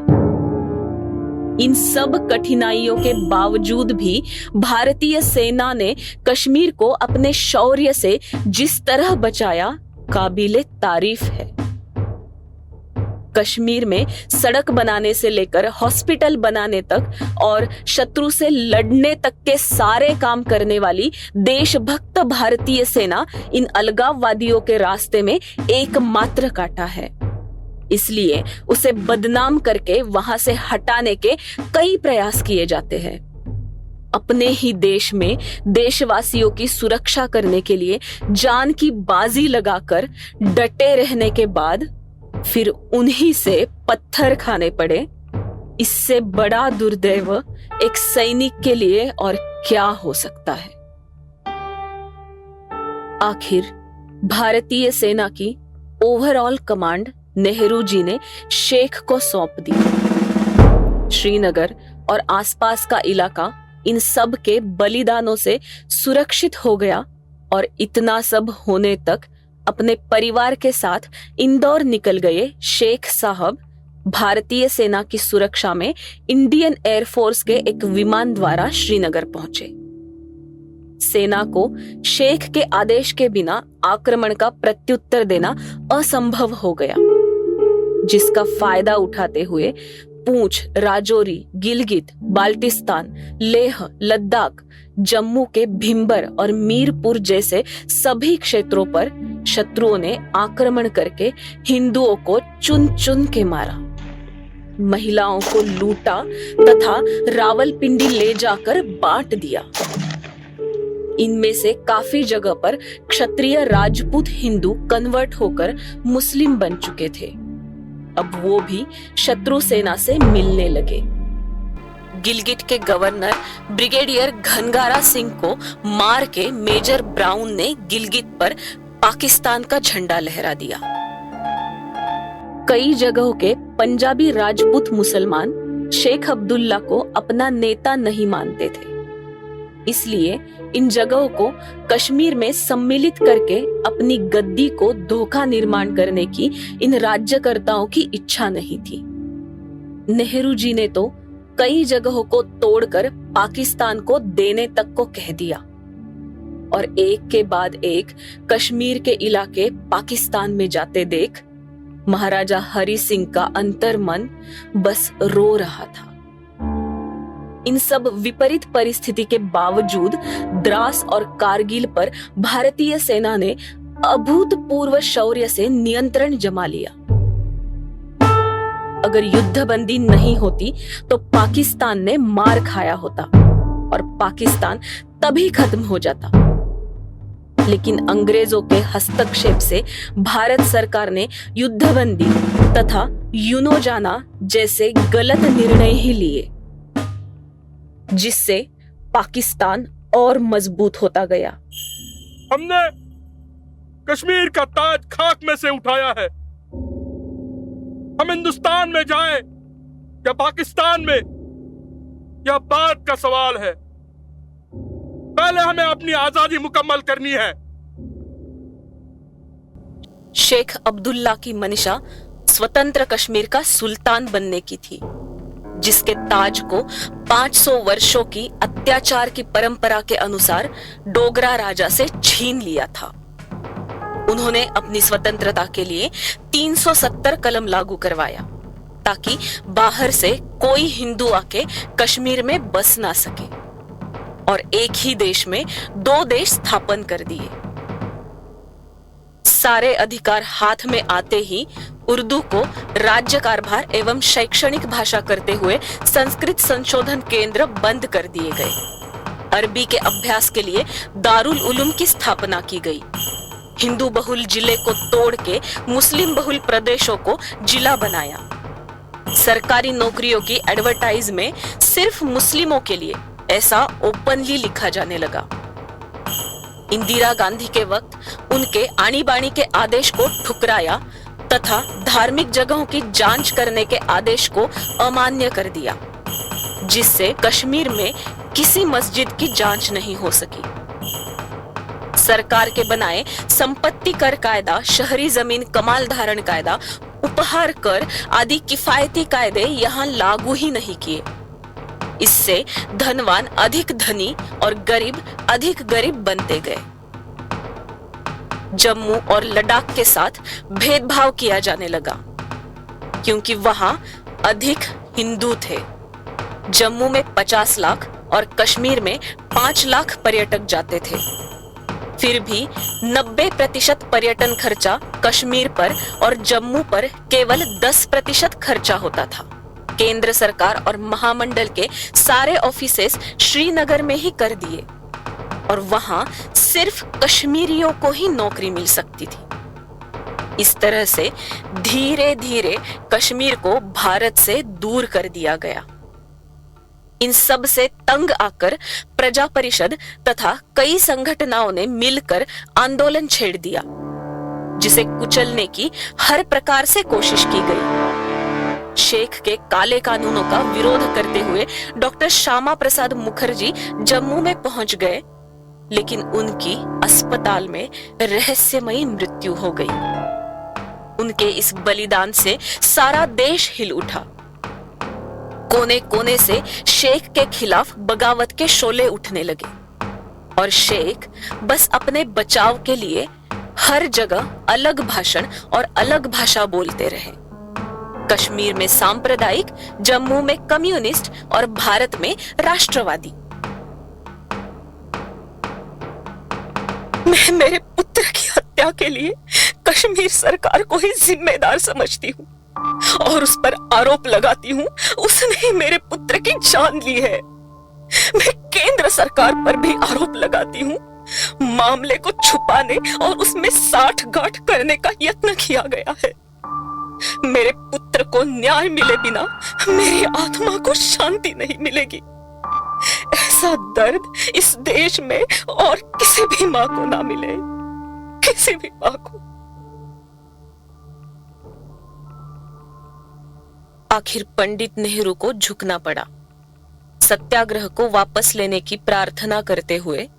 इन सब कठिनाइयों के बावजूद भी भारतीय सेना ने कश्मीर को अपने शौर्य से जिस तरह बचाया, काबिले तारीफ है। कश्मीर में सड़क बनाने से लेकर हॉस्पिटल बनाने तक और शत्रु से लड़ने तक के सारे काम करने वाली देशभक्त भारतीय सेना इन अलगाववादियों के रास्ते में एकमात्र कांटा है। इसलिए उसे बदनाम करके वहां से हटाने के कई प्रयास किए जाते हैं। अपने ही देश में देशवासियों की सुरक्षा करने के लिए जान की बाजी लगाकर डटे रहने के बाद फिर उन्हीं से पत्थर खाने पड़े, इससे बड़ा दुर्दैव एक सैनिक के लिए और क्या हो सकता है। आखिर भारतीय सेना की ओवरऑल कमांड नेहरू जी ने शेख को सौंप दी। श्रीनगर और आसपास का इलाका इन सब के बलिदानों से सुरक्षित हो गया और इतना सब होने तक अपने परिवार के साथ इंदौर निकल गए शेख साहब भारतीय सेना की सुरक्षा में इंडियन एयरफोर्स के एक विमान द्वारा श्रीनगर पहुंचे। सेना को शेख के आदेश के बिना आक्रमण का प्रत्युत्तर देना असंभव हो गया, जिसका फायदा उठाते हुए पूंछ, राजौरी, गिलगित, बाल्टिस्तान, लेह, लद्दाख, जम्मू के भिम्बर और मीरपुर जैसे सभी क्षेत्रों पर शत्रुओं ने आक्रमण करके हिंदुओं को चुन चुन के मारा, महिलाओं को लूटा तथा रावलपिंडी ले जाकर बांट दिया। इनमें से काफी जगह पर क्षत्रिय राजपूत हिंदू कन्वर्ट होकर मुस्लिम बन चुके थे। अब वो भी शत्रु सेना से मिलने लगे। गिलगिट के गवर्नर ब्रिगेडियर घनगारा सिंह को मार के मेजर ब्राउन ने गिलगित पर पाकिस्तान का झंडा लहरा दिया। कई जगहों के पंजाबी राजपूत मुसलमान शेख अब्दुल्ला को अपना नेता नहीं मानते थे, इसलिए इन जगहों को कश्मीर में सम्मिलित करके अपनी गद्दी को धोखा निर्माण करने की इन राज्यकर्ताओं की इच्छा नहीं थी। नेहरू जी ने तो कई जगहों को तोड़कर पाकिस्तान को देने तक को कह दिया और एक के बाद एक कश्मीर के इलाके पाकिस्तान में जाते देख महाराजा हरि सिंह का अंतर्मन बस रो रहा था। इन सब विपरीत परिस्थिति के बावजूद द्रास और कारगिल पर भारतीय सेना ने अभूतपूर्व शौर्य से नियंत्रण जमा लिया। अगर युद्धबंदी नहीं होती तो पाकिस्तान ने मार खाया होता और पाकिस्तान तभी खत्म हो जाता। लेकिन अंग्रेजों के हस्तक्षेप से भारत सरकार ने युद्धबंदी तथा यूनो जाना जैसे गलत निर्णय ही लिए, जिससे पाकिस्तान और मजबूत होता गया। हमने कश्मीर का ताज खाक में से उठाया है। हम हिंदुस्तान में जाएं या पाकिस्तान में, यह बात का सवाल है। पहले हमें अपनी आजादी मुकम्मल करनी है। शेख अब्दुल्ला की मंशा स्वतंत्र कश्मीर का सुल्तान बनने की थी, जिसके ताज को 500 वर्षों की अत्याचार की परंपरा के अनुसार डोगरा राजा से छीन लिया था। उन्होंने अपनी स्वतंत्रता के लिए 370 कलम लागू करवाया ताकि बाहर से कोई हिंदू आके कश्मीर में बस ना सके, और एक ही देश में 2 देश स्थापन कर दिए। सारे अधिकार हाथ में आते ही उर्दू को राज्य कारभार एवं शैक्षणिक भाषा करते हुए संस्कृत संशोधन केंद्र बंद कर दिए गए। अरबी के अभ्यास के लिए दारुल उलूम की स्थापना की गई। हिंदू बहुल जिले को तोड़ के मुस्लिम बहुल प्रदेशों को जिला बनाया। सरकारी नौकरियों की एडवर्टाइज में सिर्फ मुस्लिमों के लिए ऐसा ओपनली लिखा जाने लगा। इंदिरा गांधी के वक्त उनके आनी बानी के आदेश को ठुकराया तथा धार्मिक जगहों की जांच करने के आदेश को अमान्य कर दिया, जिससे कश्मीर में किसी मस्जिद की जांच नहीं हो सकी। सरकार के बनाए संपत्ति कर कायदा, शहरी जमीन कमाल धारण कायदा, उपहार कर आदि किफायती कायदे यहाँ लागू ही नहीं किए। इससे धनवान अधिक धनी और गरीब अधिक गरीब बनते गए। जम्मू और लद्दाख के साथ भेदभाव किया जाने लगा क्योंकि वहां अधिक हिंदू थे। जम्मू में 50 लाख और कश्मीर में 5 लाख पर्यटक जाते थे। फिर भी 90% पर्यटन खर्चा कश्मीर पर और जम्मू पर केवल 10% खर्चा होता था। केंद्र सरकार और महामंडल के सारे ऑफिसेस श्रीनगर में ही कर दिए और वहां सिर्फ कश्मीरियों को ही नौकरी मिल सकती थी। इस तरह से धीरे धीरे कश्मीर को भारत से दूर कर दिया गया। इन सब से तंग आकर प्रजा परिषद तथा कई संगठनों ने मिलकर आंदोलन छेड़ दिया, जिसे कुचलने की हर प्रकार से कोशिश की गई। शेख के काले कानूनों का विरोध करते हुए डॉक्टर श्यामा प्रसाद मुखर्जी जम्मू में पहुंच गए, लेकिन उनकी अस्पताल में रहस्यमयी मृत्यु हो गई। उनके इस बलिदान से सारा देश हिल उठा। कोने कोने से शेख के खिलाफ बगावत के शोले उठने लगे और शेख बस अपने बचाव के लिए हर जगह अलग भाषण और अलग भाषा बोलते रहे। कश्मीर में सांप्रदायिक, जम्मू में कम्युनिस्ट और भारत में राष्ट्रवादी। मैं मेरे पुत्र की हत्या के लिए कश्मीर सरकार को ही जिम्मेदार समझती हूँ और उस पर आरोप लगाती हूँ उसने ही मेरे पुत्र की जान ली है। मैं केंद्र सरकार पर भी आरोप लगाती हूँ। मामले को छुपाने और उसमें साठगांठ करने का यत्न किया गया है। मेरे पुत्र को न्याय मिले बिना मेरी आत्मा को शांति नहीं मिलेगी। ऐसा दर्द इस देश में और किसी भी मां को ना मिले, किसी भी मां को। आखिर पंडित नेहरू को झुकना पड़ा। सत्याग्रह को वापस लेने की प्रार्थना करते हुए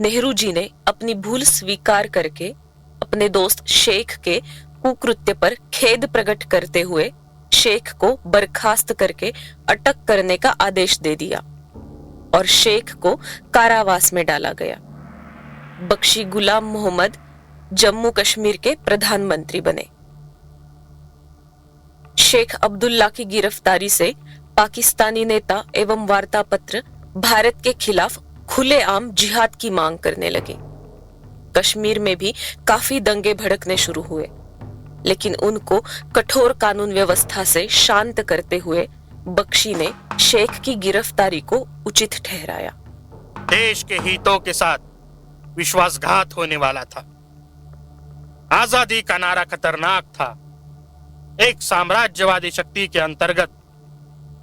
नेहरू जी ने अपनी भूल स्वीकार करके अपने दोस्त शेख के कुकृत्य पर खेद प्रकट करते हुए शेख को बर्खास्त करके अटक करने का आदेश दे दिया और शेख को कारावास में डाला गया। बख्शी गुलाम मोहम्मद जम्मू कश्मीर के प्रधानमंत्री बने। शेख अब्दुल्ला की गिरफ्तारी से पाकिस्तानी नेता एवं वार्तापत्र भारत के खिलाफ खुलेआम जिहाद की मांग करने लगे। कश्मीर में भी काफी दंगे भड़कने शुरू हुए, लेकिन उनको कठोर कानून व्यवस्था से शांत करते हुए बख्शी ने शेख की गिरफ्तारी को उचित ठहराया। देश के हितों के साथ विश्वासघात होने वाला था। आजादी का नारा खतरनाक था। एक साम्राज्यवादी शक्ति के अंतर्गत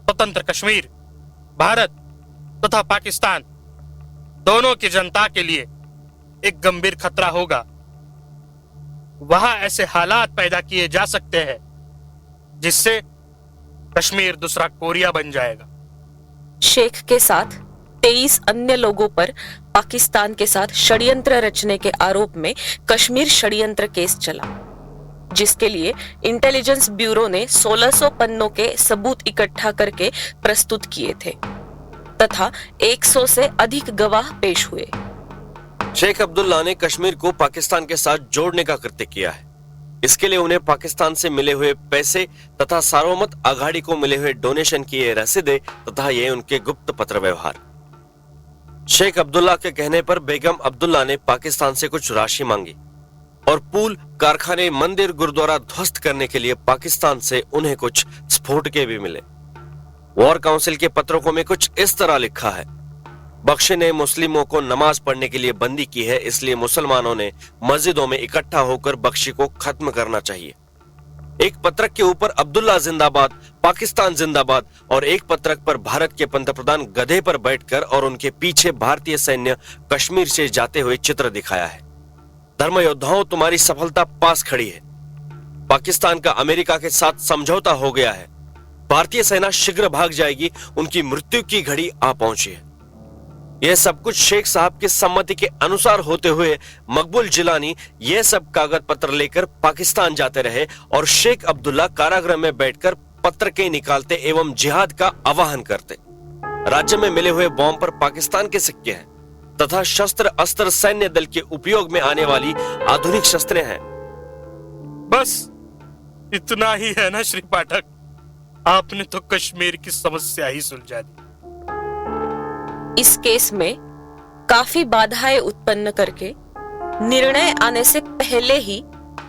स्वतंत्र कश्मीर, भारत तथा पाकिस्तान दोनों की जनता के लिए एक गंभीर खतरा होगा। वहां ऐसे हालात पैदा किए जा सकते हैं जिससे कश्मीर दूसरा कोरिया बन जाएगा। शेख के साथ 23 अन्य लोगों पर पाकिस्तान के साथ षड्यंत्र रचने के आरोप में कश्मीर षड्यंत्र केस चला। जिसके लिए इंटेलिजेंस ब्यूरो ने 1600 पन्नों के सबूत इकट्ठा करके प्रस्तुत किए थे तथा 100 से अधिक गवाह पेश हुए। शेख अब्दुल्ला ने कश्मीर को पाकिस्तान के साथ जोड़ने का कृत्य किया है। इसके लिए उन्हें पाकिस्तान से मिले हुए पैसे तथा सार्वमत आघाड़ी को मिले हुए डोनेशन की ये रसीदें तथा ये उनके गुप्त पत्र व्यवहार। शेख अब्दुल्ला के कहने पर बेगम अब्दुल्ला ने पाकिस्तान से कुछ राशि मांगी और पुल, कारखाने, मंदिर, गुरुद्वारा ध्वस्त करने के लिए पाकिस्तान से उन्हें कुछ स्फोटके भी मिले। वॉर काउंसिल के पत्रों में कुछ इस तरह लिखा है, बख्शी ने मुस्लिमों को नमाज पढ़ने के लिए बंदी की है, इसलिए मुसलमानों ने मस्जिदों में इकट्ठा होकर बख्शी को खत्म करना चाहिए। एक पत्रक के ऊपर अब्दुल्ला जिंदाबाद, पाकिस्तान जिंदाबाद और एक पत्रक पर भारत के पंतप्रधान गधे पर बैठकर और उनके पीछे भारतीय सैन्य कश्मीर से जाते हुए चित्र दिखाया है। धर्म योद्धाओं, तुम्हारी सफलता पास खड़ी है। पाकिस्तान का अमेरिका के साथ समझौता हो गया है। भारतीय सेना शीघ्र भाग जाएगी, उनकी मृत्यु की घड़ी आ पहुंची है। यह सब कुछ शेख साहब की सम्मति के अनुसार होते हुए मकबूल जिलानी यह सब कागज पत्र लेकर पाकिस्तान जाते रहे और शेख अब्दुल्ला कारागृह में बैठकर पत्रकें निकालते एवं जिहाद का आह्वान करते। राज्य में मिले हुए बॉम्ब पर पाकिस्तान के सिक्के हैं तथा शस्त्र अस्त्र सैन्य दल के उपयोग में आने वाली आधुनिक शस्त्रें हैं। बस इतना ही है ना श्री पाठक, आपने तो कश्मीर की समस्या ही सुलझा दी। इस केस में काफी बाधाएं उत्पन्न करके निर्णय आने से पहले ही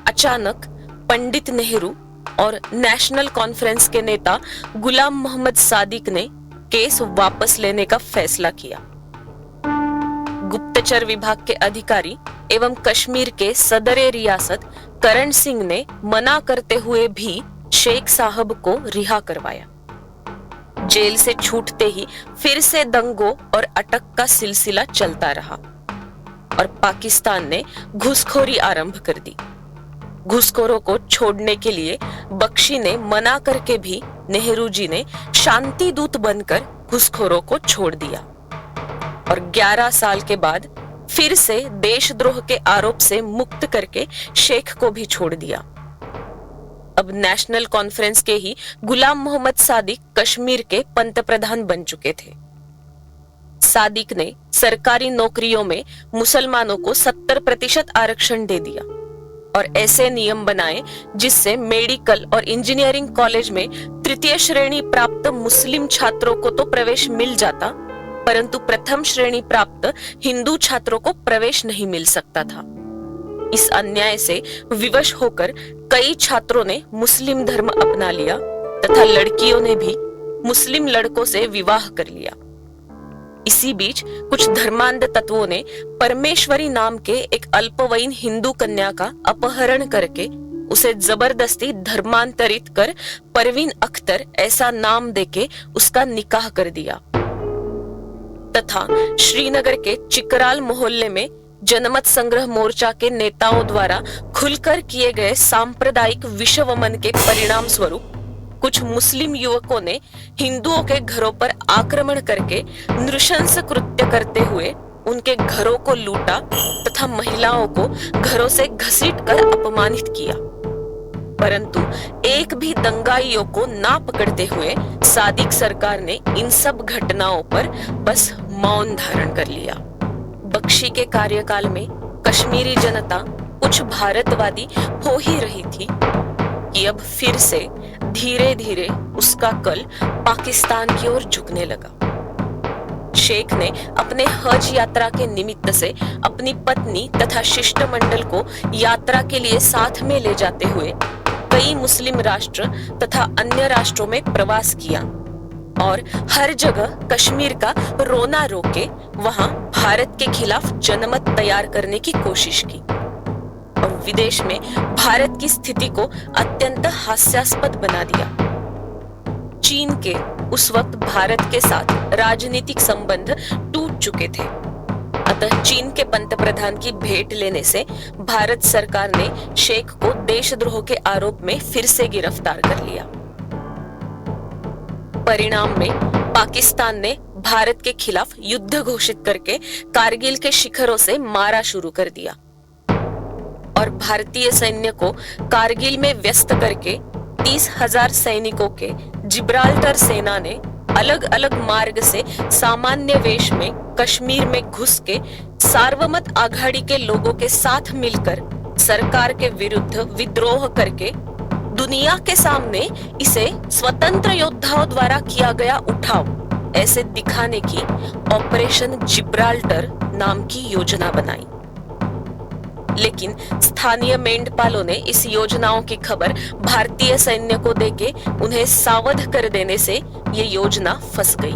अचानक पंडित नेहरू और नेशनल कॉन्फ्रेंस के नेता गुलाम मोहम्मद सादिक ने केस वापस लेने का फैसला किया। गुप्तचर विभाग के अधिकारी एवं कश्मीर के सदर रियासत करण सिंह ने मना करते हुए भी शेख साहब को रिहा करवाया। जेल से छूटते ही फिर से दंगों और अटक का सिलसिला चलता रहा और पाकिस्तान ने घुसखोरी आरंभ कर दी। घुसखोरों को छोड़ने के लिए बख्शी ने मना करके भी नेहरू जी ने शांति दूत बनकर घुसखोरों को छोड़ दिया और 11 साल के बाद फिर से देशद्रोह के आरोप से मुक्त करके शेख को भी छोड़ दिया। अब नेशनल कॉन्फ्रेंस के ही गुलाम मोहम्मद सादिक कश्मीर के पंतप्रधान बन चुके थे। सादिक ने सरकारी नौकरियों में मुसलमानों को 70% आरक्षण दे दिया और ऐसे नियम बनाए जिससे मेडिकल और इंजीनियरिंग कॉलेज में तृतीय श्रेणी प्राप्त मुस्लिम छात्रों को तो प्रवेश मिल जाता, परंतु प्रथम श्रेणी प्राप्त हिंदू छात्रों को प्रवेश नहीं मिल सकता था। इस अन्याय से विवश होकर कई छात्रों ने मुस्लिम धर्म अपना लिया तथा लड़कियों ने भी मुस्लिम लड़कों से विवाह कर लिया। इसी बीच कुछ धर्मांध तत्वों ने परमेश्वरी नाम के एक अल्पवयीन हिंदू कन्या का अपहरण करके उसे जबरदस्ती धर्मांतरित कर परवीन अख्तर ऐसा नाम देके उसका निकाह कर दिया तथा श्रीनगर के चिकराल मोहल्ले में जनमत संग्रह मोर्चा के नेताओं द्वारा खुलकर किए गए सांप्रदायिक विषवमन के परिणाम स्वरूप कुछ मुस्लिम युवकों ने हिंदुओं के घरों पर आक्रमण करके नृशंस कृत्य करते हुए उनके घरों को लूटा तथा महिलाओं को घरों से घसीटकर अपमानित किया, परंतु एक भी दंगाइयों को ना पकड़ते हुए सादिक सरकार ने इन सब घटनाओं पर बस मौन धारण कर लिया। बख्शी के कार्यकाल में कश्मीरी जनता कुछ भारतवादी हो ही रही थी कि अब फिर से धीरे धीरे उसका कल पाकिस्तान की ओर झुकने लगा। शेख ने अपने हज यात्रा के निमित्त से अपनी पत्नी तथा शिष्टमंडल को यात्रा के लिए साथ में ले जाते हुए कई मुस्लिम राष्ट्र तथा अन्य राष्ट्रों में प्रवास किया और हर जगह कश्मीर का रोना रोके वहां भारत के खिलाफ जनमत तैयार करने की कोशिश की और विदेश में भारत की स्थिति को अत्यंत हास्यास्पद बना दिया। चीन के उस वक्त भारत के साथ राजनीतिक संबंध टूट चुके थे, अतः चीन के पंतप्रधान की भेंट लेने से भारत सरकार ने शेख को देशद्रोह के आरोप में फिर से गिरफ्तार कर लिया। परिणाम में पाकिस्तान ने भारत के खिलाफ युद्ध घोषित करके कारगिल के शिखरों से मारा शुरू कर दिया। और भारतीय सैन्य को कारगिल में व्यस्त करके 30,000 सैनिकों के जिब्राल्टर सेना ने अलग अलग मार्ग से सामान्य वेश में कश्मीर में घुस के सार्वमत आघाड़ी के लोगों के साथ मिलकर सरकार के विरुद्ध विद्रोह करके दुनिया के सामने इसे स्वतंत्र योद्धाओं द्वारा किया गया उठाव ऐसे दिखाने की ऑपरेशन जिब्राल्टर नाम की योजना बनाई। लेकिन स्थानीय मेंढपालों ने इस योजनाओं की खबर भारतीय सैन्य को देके उन्हें सावध कर देने से ये योजना फंस गई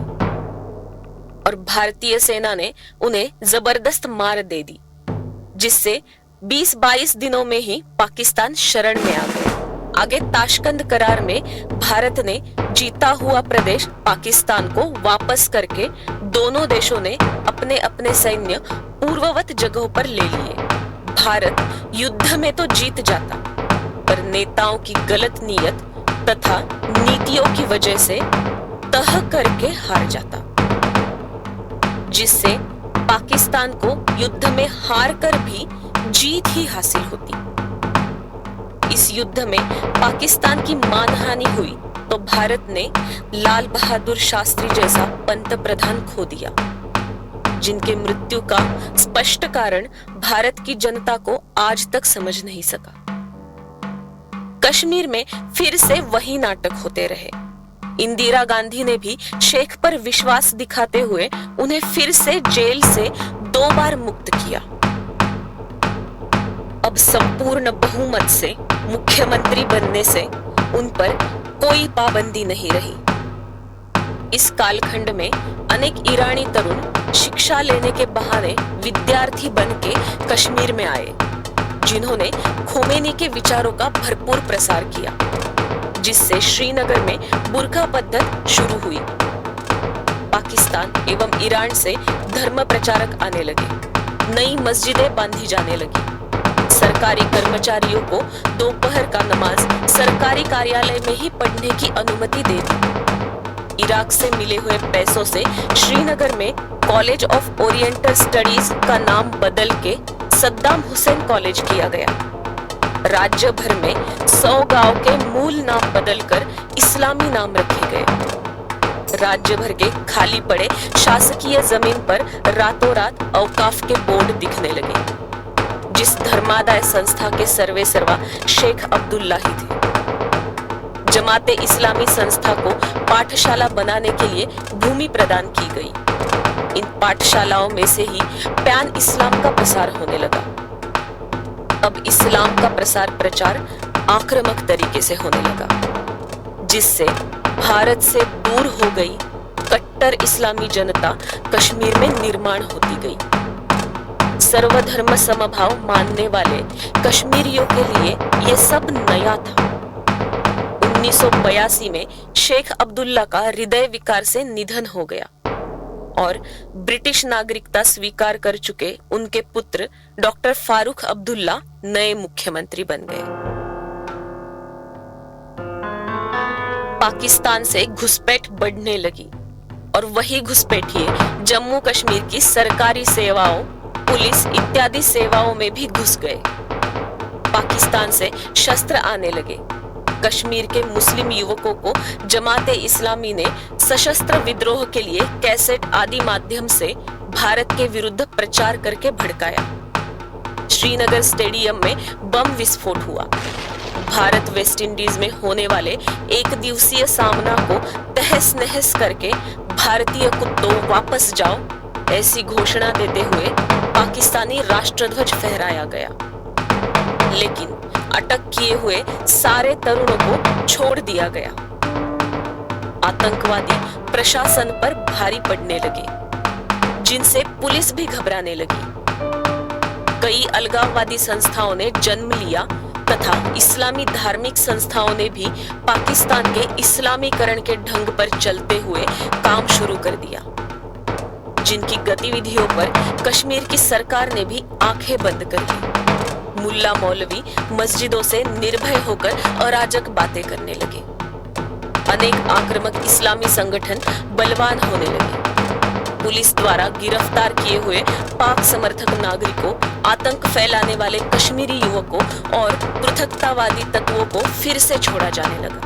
और भारतीय सेना ने उन्हें जबरदस्त मार दे दी, जिससे 20-22 दिनों में ही पाकिस्तान शरण में आ गया। आगे ताशकंद करार में भारत ने जीता हुआ प्रदेश पाकिस्तान को वापस करके दोनों देशों ने अपने अपने सैन्य पूर्ववत जगहों पर ले लिए। भारत युद्ध में तो जीत जाता, पर नेताओं की गलत नीयत तथा नीतियों की वजह से तह करके हार जाता, जिससे पाकिस्तान को युद्ध में हार कर भी जीत ही हासिल होती। इस युद्ध में पाकिस्तान की मानहानि हुई तो भारत ने लाल बहादुर शास्त्री जैसा पंतप्रधान खो दिया, जिनके मृत्यु का स्पष्ट कारण भारत की जनता को आज तक समझ नहीं सका। कश्मीर में फिर से वही नाटक होते रहे। इंदिरा गांधी ने भी शेख पर विश्वास दिखाते हुए उन्हें फिर से जेल से 2 बार मुक्त किया। अब संपूर्ण बहुमत से मुख्यमंत्री बनने से उन पर कोई पाबंदी नहीं रही। इस कालखंड में अनेक ईरानी तरुण शिक्षा लेने के बहाने विद्यार्थी बन के कश्मीर में आए, जिन्होंने खोमेनी के विचारों का भरपूर प्रसार किया, जिससे श्रीनगर में बुर्का पद्धत शुरू हुई। पाकिस्तान एवं ईरान से धर्म प्रचारक आने लगे, नई मस्जिदें बांधी जाने लगी, सरकारी कर्मचारियों को दोपहर का नमाज सरकारी कार्यालय में ही पढ़ने की अनुमति दे दी। इराक से मिले हुए पैसों से श्रीनगर में कॉलेज ऑफ ओरिएंटल स्टडीज का नाम बदल के सद्दाम हुसैन कॉलेज किया गया। राज्य भर में 100 गांव के मूल नाम बदलकर इस्लामी नाम रखे गए। राज्य भर के खाली पड़े शासकीय जमीन पर रातों रात औकाफ के बोर्ड दिखने लगे। जिस धर्मादाय संस्था के सर्वे सर्वा शेख अब्दुल्ला ही थे। जमाते इस्लामी संस्था को पाठशाला बनाने के लिए भूमि प्रदान की गई। इन पाठशालाओं में से ही पैन इस्लाम का प्रसार होने लगा। अब इस्लाम का प्रसार प्रचार आक्रामक तरीके से होने लगा, जिससे भारत से दूर हो गई कट्टर इस्लामी जनता कश्मीर में निर्माण होती गई। सर्वधर्म समभाव मानने वाले कश्मीरियों के लिए यह सब नया था। 1982 में शेख अब्दुल्ला का हृदय विकार से निधन हो गया और ब्रिटिश नागरिकता स्वीकार कर चुके उनके पुत्र डॉक्टर फारूक अब्दुल्ला नए मुख्यमंत्री बन गए। पाकिस्तान से घुसपैठ बढ़ने लगी और वही घुसपैठिए जम्मू कश्मीर की सरकारी सेवाओं, पुलिस इत्यादि सेवाओं में भी घुस गए। पाकिस्तान से शस्त्र आने लगे। कश्मीर के मुस्लिम युवकों को जमाते इस्लामी ने सशस्त्र विद्रोह के लिए कैसेट आदि माध्यम से भारत के विरुद्ध प्रचार करके भड़काया। श्रीनगर स्टेडियम में बम विस्फोट हुआ। भारत वेस्ट इंडीज में होने वाले एक दिवसीय सामना को तहस नहस करके भारतीय कुत्तों वापस जाओ ऐसी घोषणा देते हुए पाकिस्तानी राष्ट्रध्वज फहराया गया। लेकिन अटक किए हुए सारे तरुणों को छोड़ दिया गया। आतंकवादी प्रशासन पर भारी पड़ने लगे, जिनसे पुलिस भी घबराने लगी। कई अलगाववादी संस्थाओं ने जन्म लिया तथा इस्लामी धार्मिक संस्थाओं ने भी पाकिस्तान के इस्लामीकरण के ढंग पर चलते हुए काम शुरू कर दिया, जिनकी गतिविधियों पर कश्मीर की सरकार ने भी आंखें बंद कर ली। मुल्ला मौलवी मस्जिदों से निर्भय होकर अराजक बातें करने लगे। अनेक आक्रामक इस्लामी संगठन बलवान होने लगे। पुलिस द्वारा गिरफ्तार किए हुए पाक समर्थक नागरिकों, आतंक फैलाने वाले कश्मीरी युवकों और पृथकतावादी तत्वों को फिर से छोड़ा जाने लगा।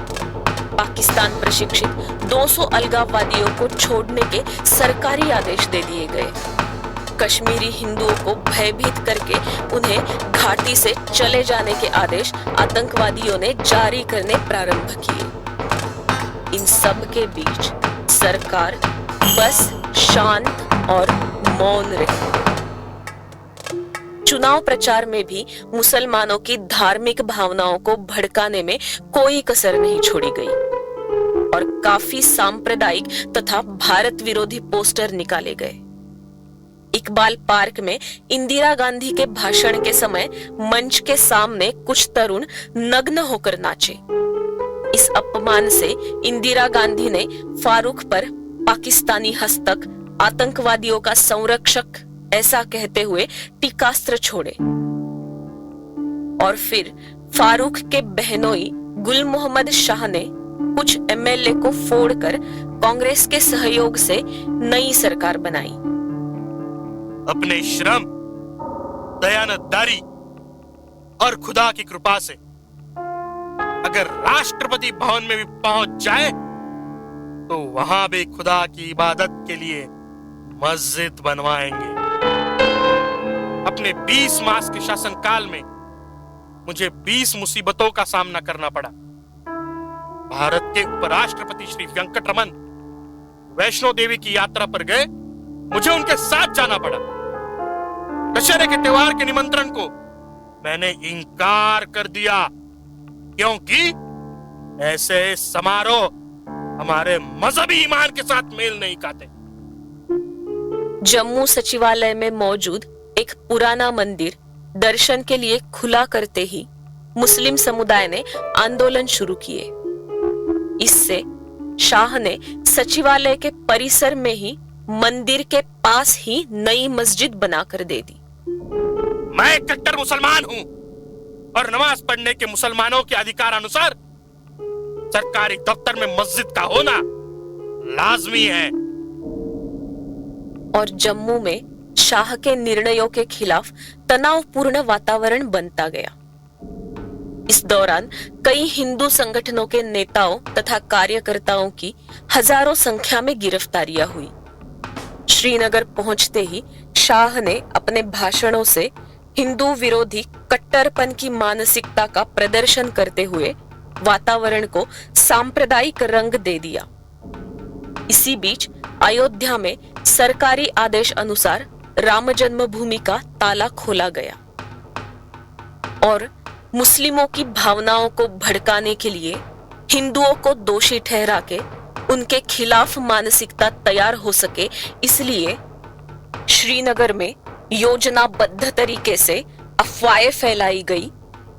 पाकिस्तान प्रशिक्षित 200 अलगाववादियों को छोड़ने के सरकारी आदेश दे दिए गए। कश्मीरी हिंदुओं को भयभीत करके उन्हें घाटी से चले जाने के आदेश आतंकवादियों ने जारी करने प्रारंभ किए। इन सब के बीच सरकार बस शांत और मौन रही। चुनाव प्रचार में भी मुसलमानों की धार्मिक भावनाओं को भड़काने में कोई कसर नहीं छोड़ी गई और काफी सांप्रदायिक तथा भारत विरोधी पोस्टर निकाले गए। इकबाल पार्क में इंदिरा गांधी के भाषण के समय मंच के सामने कुछ तरुण नग्न होकर नाचे। इस अपमान से इंदिरा गांधी ने फारूक पर पाकिस्तानी हस्तक, आतंकवादियों का संरक्षक ऐसा कहते हुए टीकास्त्र छोड़े और फिर फारूक के बहनोई गुल मोहम्मद शाह ने कुछ एमएलए को फोड़कर कांग्रेस के सहयोग से नई सरकार बनाई। अपने श्रम, दयानतदारी और खुदा की कृपा से अगर राष्ट्रपति भवन में भी पहुंच जाए तो वहां भी खुदा की इबादत के लिए मस्जिद बनवाएंगे। अपने 20 मास के शासनकाल में मुझे 20 मुसीबतों का सामना करना पड़ा। भारत के उपराष्ट्रपति श्री वेंकटरमन वैष्णो देवी की यात्रा पर गए, मुझे उनके साथ जाना पड़ा। दशहरे के त्योहार के निमंत्रण को मैंने इनकार कर दिया क्योंकि ऐसे समारोह हमारे मजहबी ईमान के साथ मेल नहीं खाते। जम्मू सचिवालय में मौजूद एक पुराना मंदिर दर्शन के लिए खुला करते ही मुस्लिम समुदाय ने आंदोलन शुरू किए। इससे शाह ने सचिवालय के परिसर में ही मंदिर के पास ही नई मस्जिद बनाकर दे दी। मैं कट्टर मुसलमान हूं और नमाज पढ़ने के मुसलमानों के अधिकार अनुसार सरकारी दफ्तर में मस्जिद का होना लाजमी है। और जम्मू में शाह के निर्णयों के खिलाफ तनावपूर्ण वातावरण बनता गया। इस दौरान कई हिंदू संगठनों के नेताओं तथा कार्यकर्ताओं की हजारों संख्या में गिरफ्तारियां हुई। श्रीनगर पहुंचते ही शाह ने अपने भाषणों से हिंदू विरोधी कट्टरपन की मानसिकता का प्रदर्शन करते हुए वातावरण को सांप्रदायिक रंग दे दिया। इसी बीच अयोध्या में सरकारी आदेश अनुसार राम जन्मभूमि का ताला खोला गया और मुस्लिमों की भावनाओं को भड़काने के लिए हिंदुओं को दोषी ठहरा के उनके खिलाफ मानसिकता तैयार हो सके, इसलिए श्रीनगर में योजनाबद्ध तरीके से अफवाहें फैलाई गई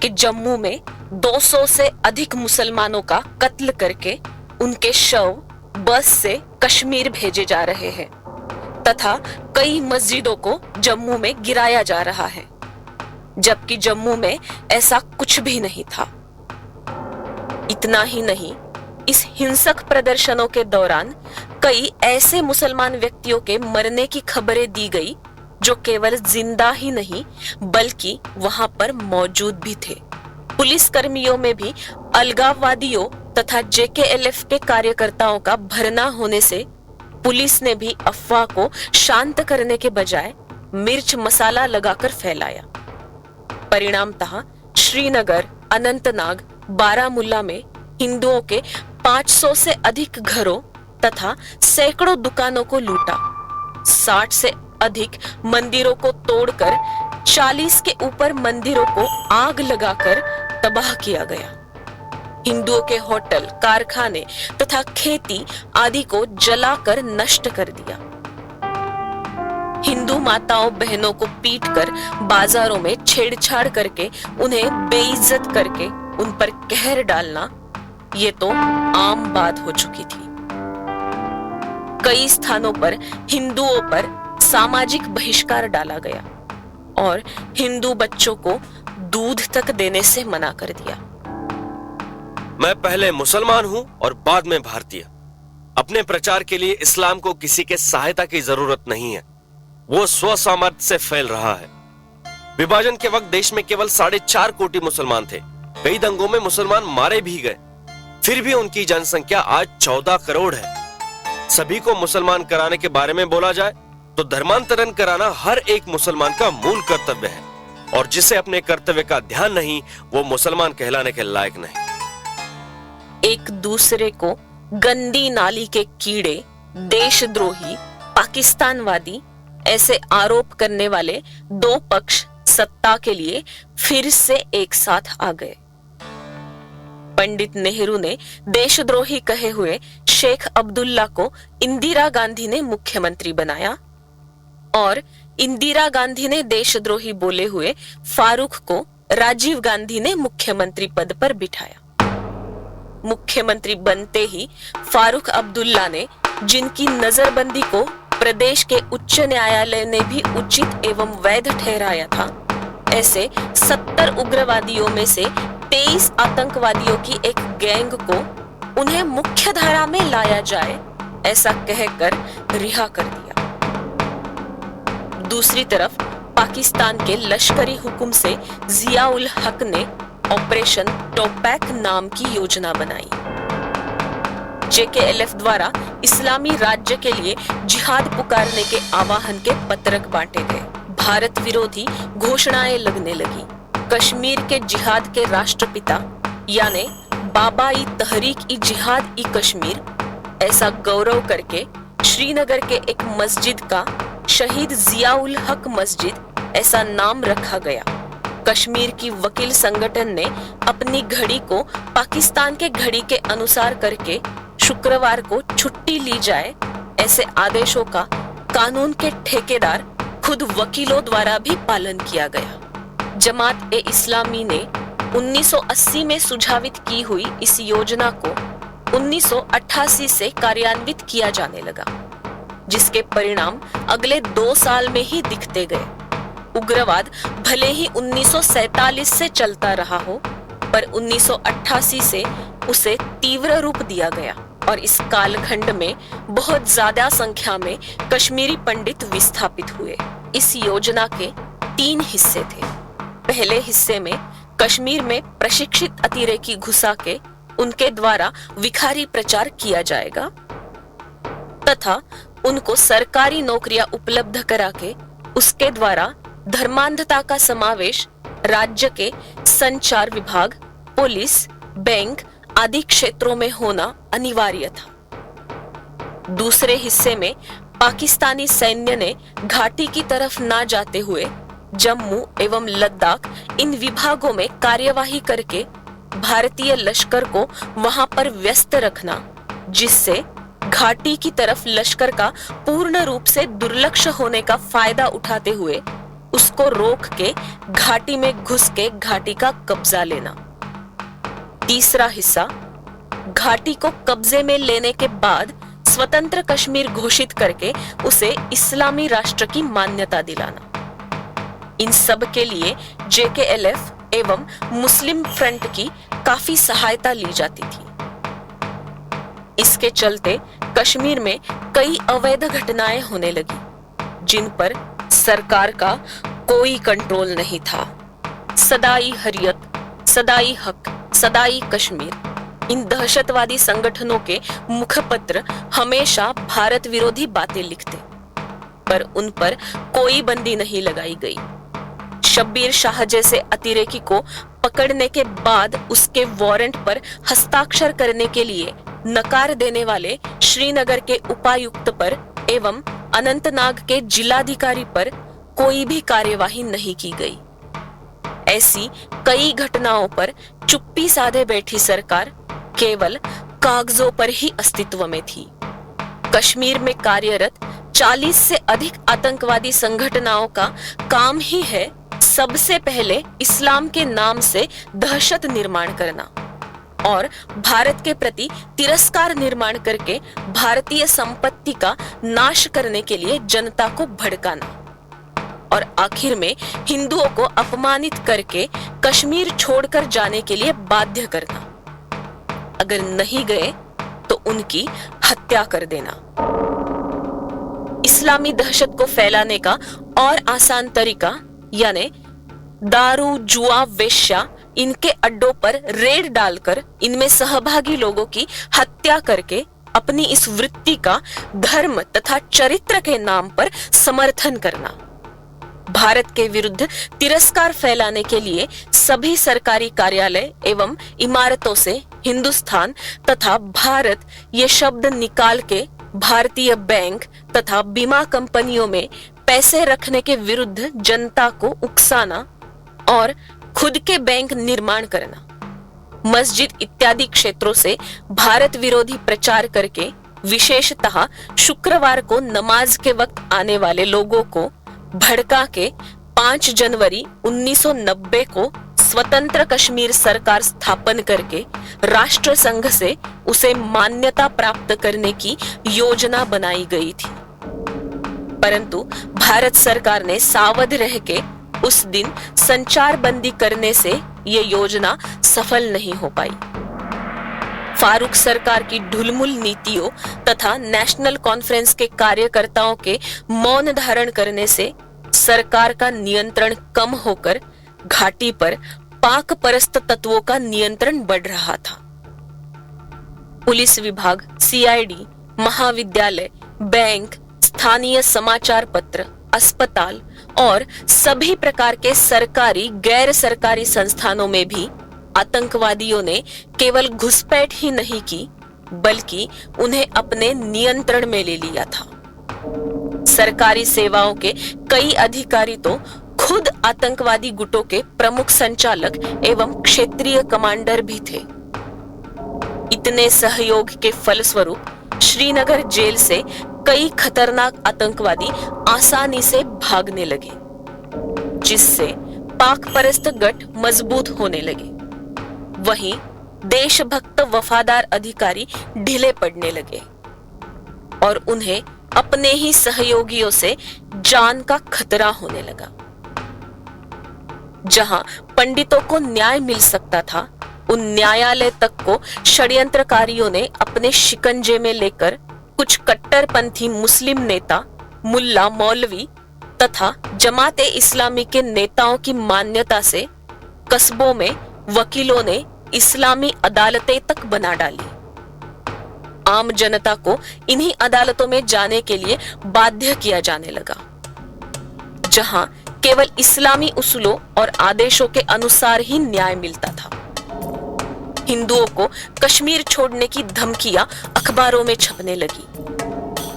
कि जम्मू में 200 से अधिक मुसलमानों का कत्ल करके उनके शव बस से कश्मीर भेजे जा रहे हैं तथा कई मस्जिदों को जम्मू में गिराया जा रहा है, जबकि जम्मू में ऐसा कुछ भी नहीं था। इतना ही नहीं, इस हिंसक प्रदर्शनों के दौरान कई ऐसे मुसलमान व्यक्तियों के मरने की खबरें दी गई जो केवल जिंदा ही नहीं बल्कि वहां पर मौजूद भी थे। पुलिस कर्मियों में भी अलगाववादियों तथा जेकेएलएफ के कार्यकर्ताओं का भरना होने से पुलिस ने भी अफवाह को शांत करने के बजाय मिर्च मसाला लगाकर फैलाया। परिणामतः श्रीनगर, अनंतनाग, बारामुल्ला में हिंदुओं के 500 से अधिक घरों तथा सैकड़ों दुकानों को लूटा, 60 से अधिक मंदिरों को तोड़कर 40 के ऊपर मंदिरों को आग लगाकर तबाह किया गया। हिंदुओं के होटल, कारखाने तथा खेती आदि को जलाकर नष्ट कर दिया। हिंदू माताओं बहनों को पीटकर बाजारों में छेड़छाड़ करके उन्हें बेइज्जत करके उन पर कहर डालना ये तो आम बात हो चुकी थी। कई स्थानों पर हिंदुओं पर सामाजिक बहिष्कार डाला गया और हिंदू बच्चों को दूध तक देने से मना कर दिया। मैं पहले मुसलमान हूं और बाद में भारतीय। अपने प्रचार के लिए इस्लाम को किसी के सहायता की जरूरत नहीं है, वो स्व सामर्थ्य से फैल रहा है। विभाजन के वक्त देश में केवल 4.5 कोटि मुसलमान थे। कई दंगों में मुसलमान मारे भी गए, फिर भी उनकी जनसंख्या आज 14 करोड़ है। सभी को मुसलमान कराने के बारे में बोला जाए तो धर्मांतरण कराना हर एक मुसलमान का मूल कर्तव्य है, और जिसे अपने कर्तव्य का ध्यान नहीं, वो मुसलमान कहलाने के लायक नहीं। एक दूसरे को गंदी नाली के कीड़े, देशद्रोही, पाकिस्तानवादी ऐसे आरोप करने वाले दो पक्ष सत्ता के लिए फिर से एक साथ आ गए। पंडित नेहरू ने देशद्रोही कहे हुए शेख अब्दुल्ला को इंदिरा गांधी ने मुख्यमंत्री बनाया, और इंदिरा गांधी ने देशद्रोही बोले हुए फारूक को राजीव गांधी ने मुख्यमंत्री पद पर बिठाया। मुख्यमंत्री बनते ही फारूक अब्दुल्ला ने, जिनकी नजरबंदी को प्रदेश के उच्च न्यायालय ने भी उचित एवं वैध ठहराया था, ऐसे 70 उग्रवादियों में से 23 आतंकवादियों की एक गैंग को उन्हें मुख्य धारा में लाया जाए, ऐसा कहकर रिहा कर दिया। दूसरी तरफ पाकिस्तान के लश्करी हुकुम से जिया उल हक ने ऑपरेशन टोपैक नाम की योजना बनाई। JKLF द्वारा इस्लामी राज्य के लिए जिहाद पुकारने के आह्वान के पत्रक बांटे गए। भारत विरोधी घोषणाएं लगने लगी। कश्मीर के जिहाद के राष्ट्रपिता यानी बाबा ई तहरीक ई जिहाद ई कश्मीर ऐसा गौरव करके श्रीनगर के एक मस्जिद का शहीद जिया उल हक मस्जिद ऐसा नाम रखा गया। कश्मीर की वकील संगठन ने अपनी घड़ी को पाकिस्तान के घड़ी के अनुसार करके शुक्रवार को छुट्टी ली जाए, ऐसे आदेशों का कानून के ठेकेदार खुद वकीलों द्वारा भी पालन किया गया। जमात-ए-इस्लामी ने 1980 में सुझावित की हुई इस योजना को 1988 से कार्यान्वित किया जाने लगा, जिसके परिणाम अगले 2 साल में ही दिखते गए। उग्रवाद भले ही 1947 से चलता रहा हो, पर 1988 से उसे तीव्र रूप दिया गया, और इस कालखंड में बहुत ज्यादा संख्या में कश्मीरी पंडित विस्थापित हुए। इस योजना के 3 हिस्से थे। पहले हिस्से में कश्मीर में प्रशिक्षित अतिरेकी घुसा के उनके द्वारा विखारी प्रचार किया जाएगा तथा उनको सरकारी नौकरियां उपलब्ध करा के उसके द्वारा धर्मांधता का समावेश राज्य के संचार विभाग, पुलिस, बैंक आदि क्षेत्रों में होना अनिवार्य था। दूसरे हिस्से में पाकिस्तानी सैन्य ने घाटी की तरफ ना जाते हुए जम्मू एवं लद्दाख इन विभागों में कार्यवाही करके भारतीय लश्कर को वहां पर व्यस्त रखना, जिससे घाटी की तरफ लश्कर का पूर्ण रूप से दुर्लक्ष्य होने का फायदा उठाते हुए उसको रोक के घाटी में घुस के घाटी का कब्जा लेना। तीसरा हिस्सा घाटी को कब्जे में लेने के बाद स्वतंत्र कश्मीर घोषित करके उसे इस्लामी राष्ट्र की मान्यता दिलाना। इन सब के लिए JKLF एवं मुस्लिम फ्रंट की काफी सहायता ली जाती थी। इसके चलते कश्मीर में कई अवैध घटनाएं होने लगी, जिन पर सरकार का कोई कंट्रोल नहीं था। सदाई हरियत, सदाई हक, सदाई कश्मीर इन दहशतवादी संगठनों के मुखपत्र हमेशा भारत विरोधी बातें लिखते, पर उन पर कोई बंदी नहीं लगाई गई। शब्बीर शाह जैसे अतिरेकी को पकड़ने के बाद उसके वारंट पर हस्ताक्षर करने के लिए नकार देने वाले श्रीनगर के उपायुक्त पर एवं अनंतनाग के जिलाधिकारी पर कोई भी कार्यवाही नहीं की गई। ऐसी कई घटनाओं पर चुप्पी साधे बैठी सरकार केवल कागजों पर ही अस्तित्व में थी। कश्मीर में कार्यरत 40 से अधिक आतंकवादी संगठनों का काम ही है सबसे पहले इस्लाम के नाम से दहशत निर्माण करना और भारत के प्रति तिरस्कार निर्माण करके भारतीय संपत्ति का नाश करने के लिए जनता को भड़काना और आखिर में हिंदुओं को अपमानित करके कश्मीर छोड़कर जाने के लिए बाध्य करना। अगर नहीं गए तो उनकी हत्या कर देना। इस्लामी दहशत को फैलाने का और आसान तरीका यानी दारू, जुआ, वेश्या इनके अड्डों पर रेड डालकर इनमें सहभागी लोगों की हत्या करके अपनी इस वृत्ति का धर्म तथा चरित्र के नाम पर समर्थन करना। भारत के विरुद्ध तिरस्कार फैलाने के लिए सभी सरकारी कार्यालय एवं इमारतों से हिंदुस्तान तथा भारत ये शब्द निकाल के भारतीय बैंक तथा बीमा कंपनियों में पैसे रखने के विरुद्ध जनता को उकसाना और खुद के बैंक निर्माण करना, मस्जिद इत्यादि क्षेत्रों से भारत विरोधी प्रचार करके विशेषतः शुक्रवार को नमाज के वक्त आने वाले लोगों को भड़का के 5 जनवरी 1990 को स्वतंत्र कश्मीर सरकार स्थापन करके राष्ट्र संघ से उसे मान्यता प्राप्त करने की योजना बनाई गई थी। परंतु भारत सरकार ने सावध रह के उस दिन संचार बंदी करने से ये योजना सफल नहीं हो पाई। फारूक सरकार की ढुलमुल नीतियों तथा नेशनल कॉन्फ्रेंस के कार्यकर्ताओं के मौन धारण करने से सरकार का नियंत्रण कम होकर घाटी पर पाक परस्त तत्वों का नियंत्रण बढ़ रहा था। पुलिस विभाग, सीआईडी, महाविद्यालय, बैंक, स्थानीय समाचार पत्र, अस्पताल और सभी प्रकार के सरकारी गैर सरकारी संस्थानों में भी आतंकवादियों ने केवल घुसपैठ ही नहीं की बल्कि उन्हें अपने नियंत्रण में ले लिया था। सरकारी सेवाओं के कई अधिकारी तो खुद आतंकवादी गुटों के प्रमुख संचालक एवं क्षेत्रीय कमांडर भी थे। इतने सहयोग के फलस्वरूप श्रीनगर जेल से कई खतरनाक आतंकवादी आसानी से भागने लगे, जिससे पाक परस्त गठ मजबूत होने लगे। वहीं देशभक्त वफादार अधिकारी ढीले पड़ने लगे और उन्हें अपने ही सहयोगियों से जान का खतरा होने लगा। जहां पंडितों को न्याय मिल सकता था, उन न्यायालय तक को षड्यंत्रकारियों ने अपने शिकंजे में लेकर कुछ कट्टरपंथी मुस्लिम नेता, मुल्ला, मौलवी तथा जमाते इस्लामी के नेताओं की मान्यता से कस्बों में वकीलों ने इस्लामी अदालतें तक बना डाली। आम जनता को इन्हीं अदालतों में जाने के लिए बाध्य किया जाने लगा, जहां केवल इस्लामी उसूलों और आदेशों के अनुसार ही न्याय मिलता था। हिंदुओं को कश्मीर छोड़ने की धमकियां अखबारों में छपने लगी।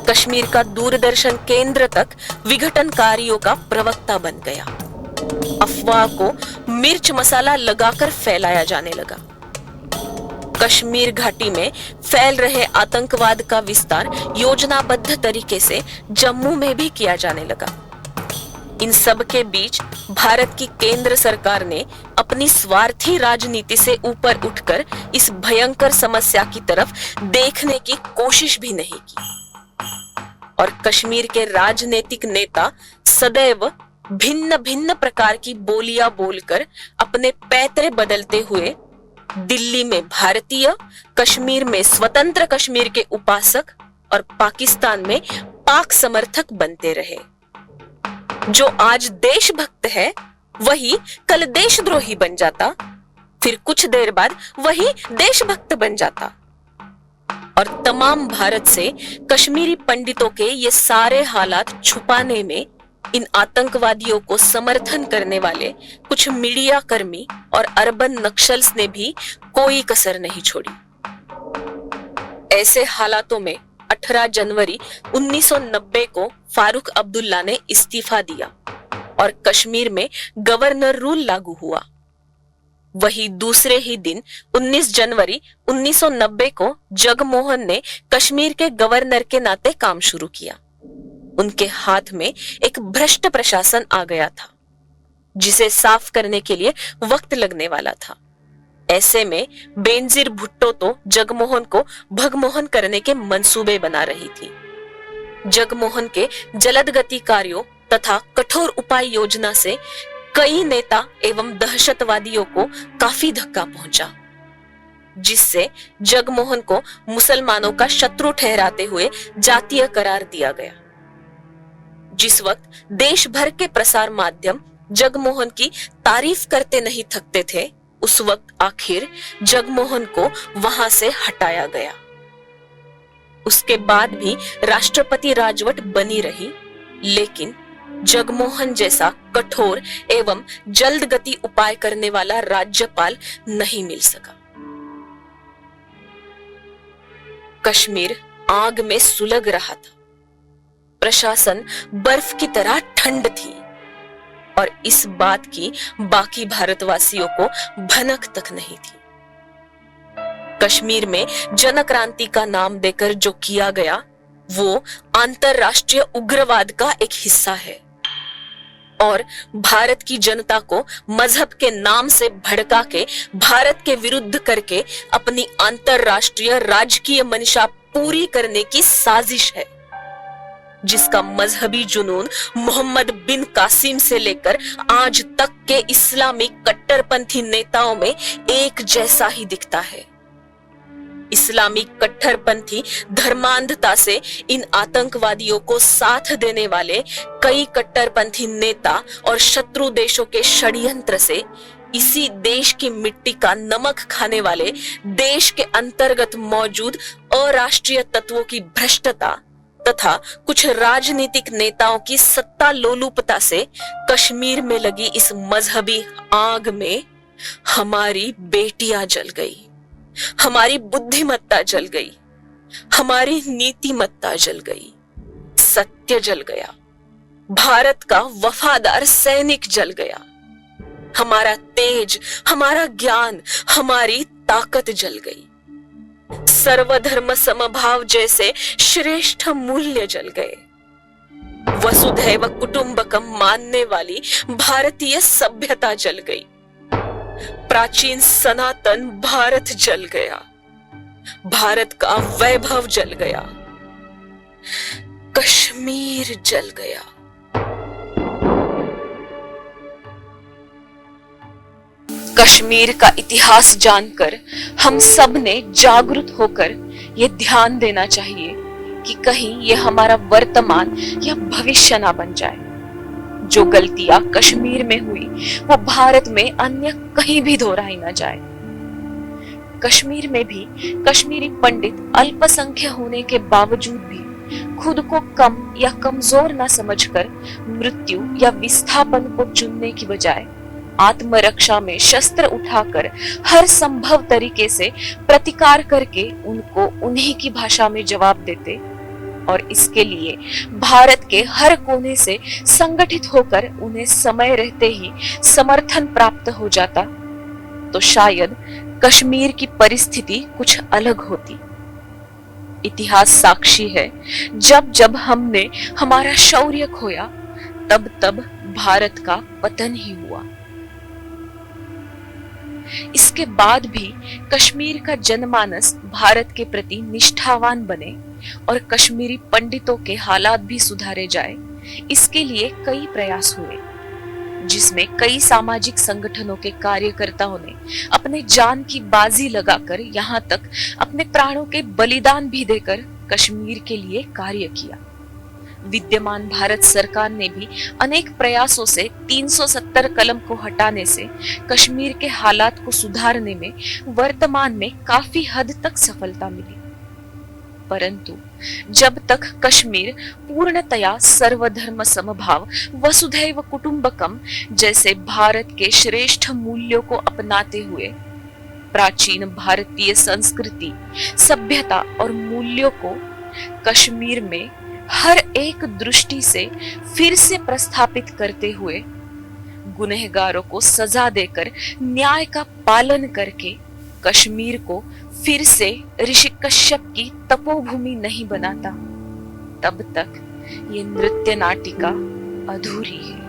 कश्मीर का दूरदर्शन केंद्र तक विघटनकारियों का प्रवक्ता बन गया। अफवाह को मिर्च मसाला लगाकर फैलाया जाने लगा। कश्मीर घाटी में फैल रहे आतंकवाद का विस्तार योजनाबद्ध तरीके से जम्मू में भी किया जाने लगा। इन सब के बीच भारत की केंद्र सरकार ने अपनी स्वार्थी राजनीति से ऊपर उठकर इस भयंकर समस्या की तरफ देखने की कोशिश भी नहीं की और कश्मीर के राजनीतिक नेता सदैव भिन्न भिन्न प्रकार की बोलियां बोलकर अपने पैतरे बदलते हुए दिल्ली में भारतीय, कश्मीर में स्वतंत्र कश्मीर के उपासक और पाकिस्तान में पाक समर्थक बनते रहे। जो आज देशभक्त है वही कल देशद्रोही बन जाता, फिर कुछ देर बाद वही देशभक्त बन जाता और तमाम भारत से कश्मीरी पंडितों के ये सारे हालात छुपाने में इन आतंकवादियों को समर्थन करने वाले कुछ मीडिया कर्मी और अर्बन नक्सल्स ने भी कोई कसर नहीं छोड़ी। ऐसे हालातों में 18 जनवरी 1990 को फारूक अब्दुल्ला ने इस्तीफा दिया और कश्मीर में गवर्नर रूल लागू हुआ। वही दूसरे ही दिन 19 जनवरी 1990 को जगमोहन ने कश्मीर के गवर्नर के नाते काम शुरू किया। उनके हाथ में एक भ्रष्ट प्रशासन आ गया था, जिसे साफ करने के लिए वक्त लगने वाला था। ऐसे में बेनजीर भुट्टो तो जगमोहन को भगमोहन करने के मंसूबे बना रही थी। जगमोहन के जलद गति कार्यों तथा कठोर उपाय योजना से कई नेता एवं दहशतवादियों को काफी धक्का पहुंचा। जिससे जगमोहन को मुसलमानों का शत्रु ठहराते हुए जातीय करार दिया गया। जिस वक्त देश भर के प्रसार माध्यम जगमोहन की तारीफ करते नहीं थकते थे, उस वक्त आखिर जगमोहन को वहां से हटाया गया। उसके बाद भी राष्ट्रपति राजवट बनी रही, लेकिन जगमोहन जैसा कठोर एवं जल्द गति उपाय करने वाला राज्यपाल नहीं मिल सका। कश्मीर आग में सुलग रहा था। प्रशासन बर्फ की तरह ठंड थी और इस बात की बाकी भारतवासियों को भनक तक नहीं थी। कश्मीर में जन क्रांति का नाम देकर जो किया गया वो अंतरराष्ट्रीय उग्रवाद का एक हिस्सा है और भारत की जनता को मजहब के नाम से भड़का के भारत के विरुद्ध करके अपनी अंतरराष्ट्रीय राजकीय मंशा पूरी करने की साजिश है, जिसका मजहबी जुनून मोहम्मद बिन कासिम से लेकर आज तक के इस्लामी कट्टरपंथी नेताओं में एक जैसा ही दिखता है। इस्लामी कट्टरपंथी धर्मांधता से इन आतंकवादियों को साथ देने वाले कई कट्टरपंथी नेता और शत्रु देशों के षड्यंत्र से इसी देश की मिट्टी का नमक खाने वाले देश के अंतर्गत मौजूद अराष्ट्रीय तत्वों की भ्रष्टता तथा कुछ राजनीतिक नेताओं की सत्ता लोलुपता से कश्मीर में लगी इस मजहबी आग में हमारी बेटियां जल गई, हमारी बुद्धिमत्ता जल गई, हमारी नीतिमत्ता जल गई, सत्य जल गया, भारत का वफादार सैनिक जल गया, हमारा तेज, हमारा ज्ञान, हमारी ताकत जल गई, सर्वधर्म समभाव जैसे श्रेष्ठ मूल्य जल गए, वसुधैव कुटुंबकम मानने वाली भारतीय सभ्यता जल गई, प्राचीन सनातन भारत जल गया, भारत का वैभव जल गया, कश्मीर जल गया। कश्मीर का इतिहास जानकर हम सब ने जागरूक होकर ये ध्यान देना चाहिए कि कहीं ये हमारा वर्तमान या भविष्य ना बन जाए। जो गलतियां कश्मीर में हुई वो भारत में अन्य कहीं भी दोहराई ना जाए। कश्मीर में भी कश्मीरी पंडित अल्पसंख्यक होने के बावजूद भी खुद को कम या कमजोर ना समझकर मृत्यु या विस्थापन को चुनने की बजाय आत्मरक्षा में शस्त्र उठाकर हर संभव तरीके से प्रतिकार करके उनको उन्हीं की भाषा में जवाब देते और इसके लिए भारत के हर कोने से संगठित होकर उन्हें समय रहते ही समर्थन प्राप्त हो जाता, तो शायद कश्मीर की परिस्थिति कुछ अलग होती। इतिहास साक्षी है, जब जब हमने हमारा शौर्य खोया तब तब भारत का पतन ही हुआ। इसके बाद भी कश्मीर का जनमानस भारत के प्रति निष्ठावान बने और कश्मीरी पंडितों के हालात भी सुधारे जाए, इसके लिए कई प्रयास हुए, जिसमें कई सामाजिक संगठनों के कार्यकर्ताओं ने अपने जान की बाजी लगाकर यहाँ तक अपने प्राणों के बलिदान भी देकर कश्मीर के लिए कार्य किया। विद्यमान भारत सरकार ने भी अनेक प्रयासों से 370 कलम को हटाने से कश्मीर के हालात को सुधारने में वर्तमान में काफी हद तक सफलता मिली, परंतु जब तक कश्मीर पूर्णतया सर्वधर्म समभाव वसुधैव कुटुंबकम जैसे भारत के श्रेष्ठ मूल्यों को अपनाते हुए प्राचीन भारतीय संस्कृति, सभ्यता और मूल्यों को कश्मीर में हर एक दृष्टि से फिर से प्रस्थापित करते हुए गुनहगारों को सजा देकर न्याय का पालन करके कश्मीर को फिर से ऋषि कश्यप की तपोभूमि नहीं बनाता, तब तक ये नृत्य नाटिका अधूरी है।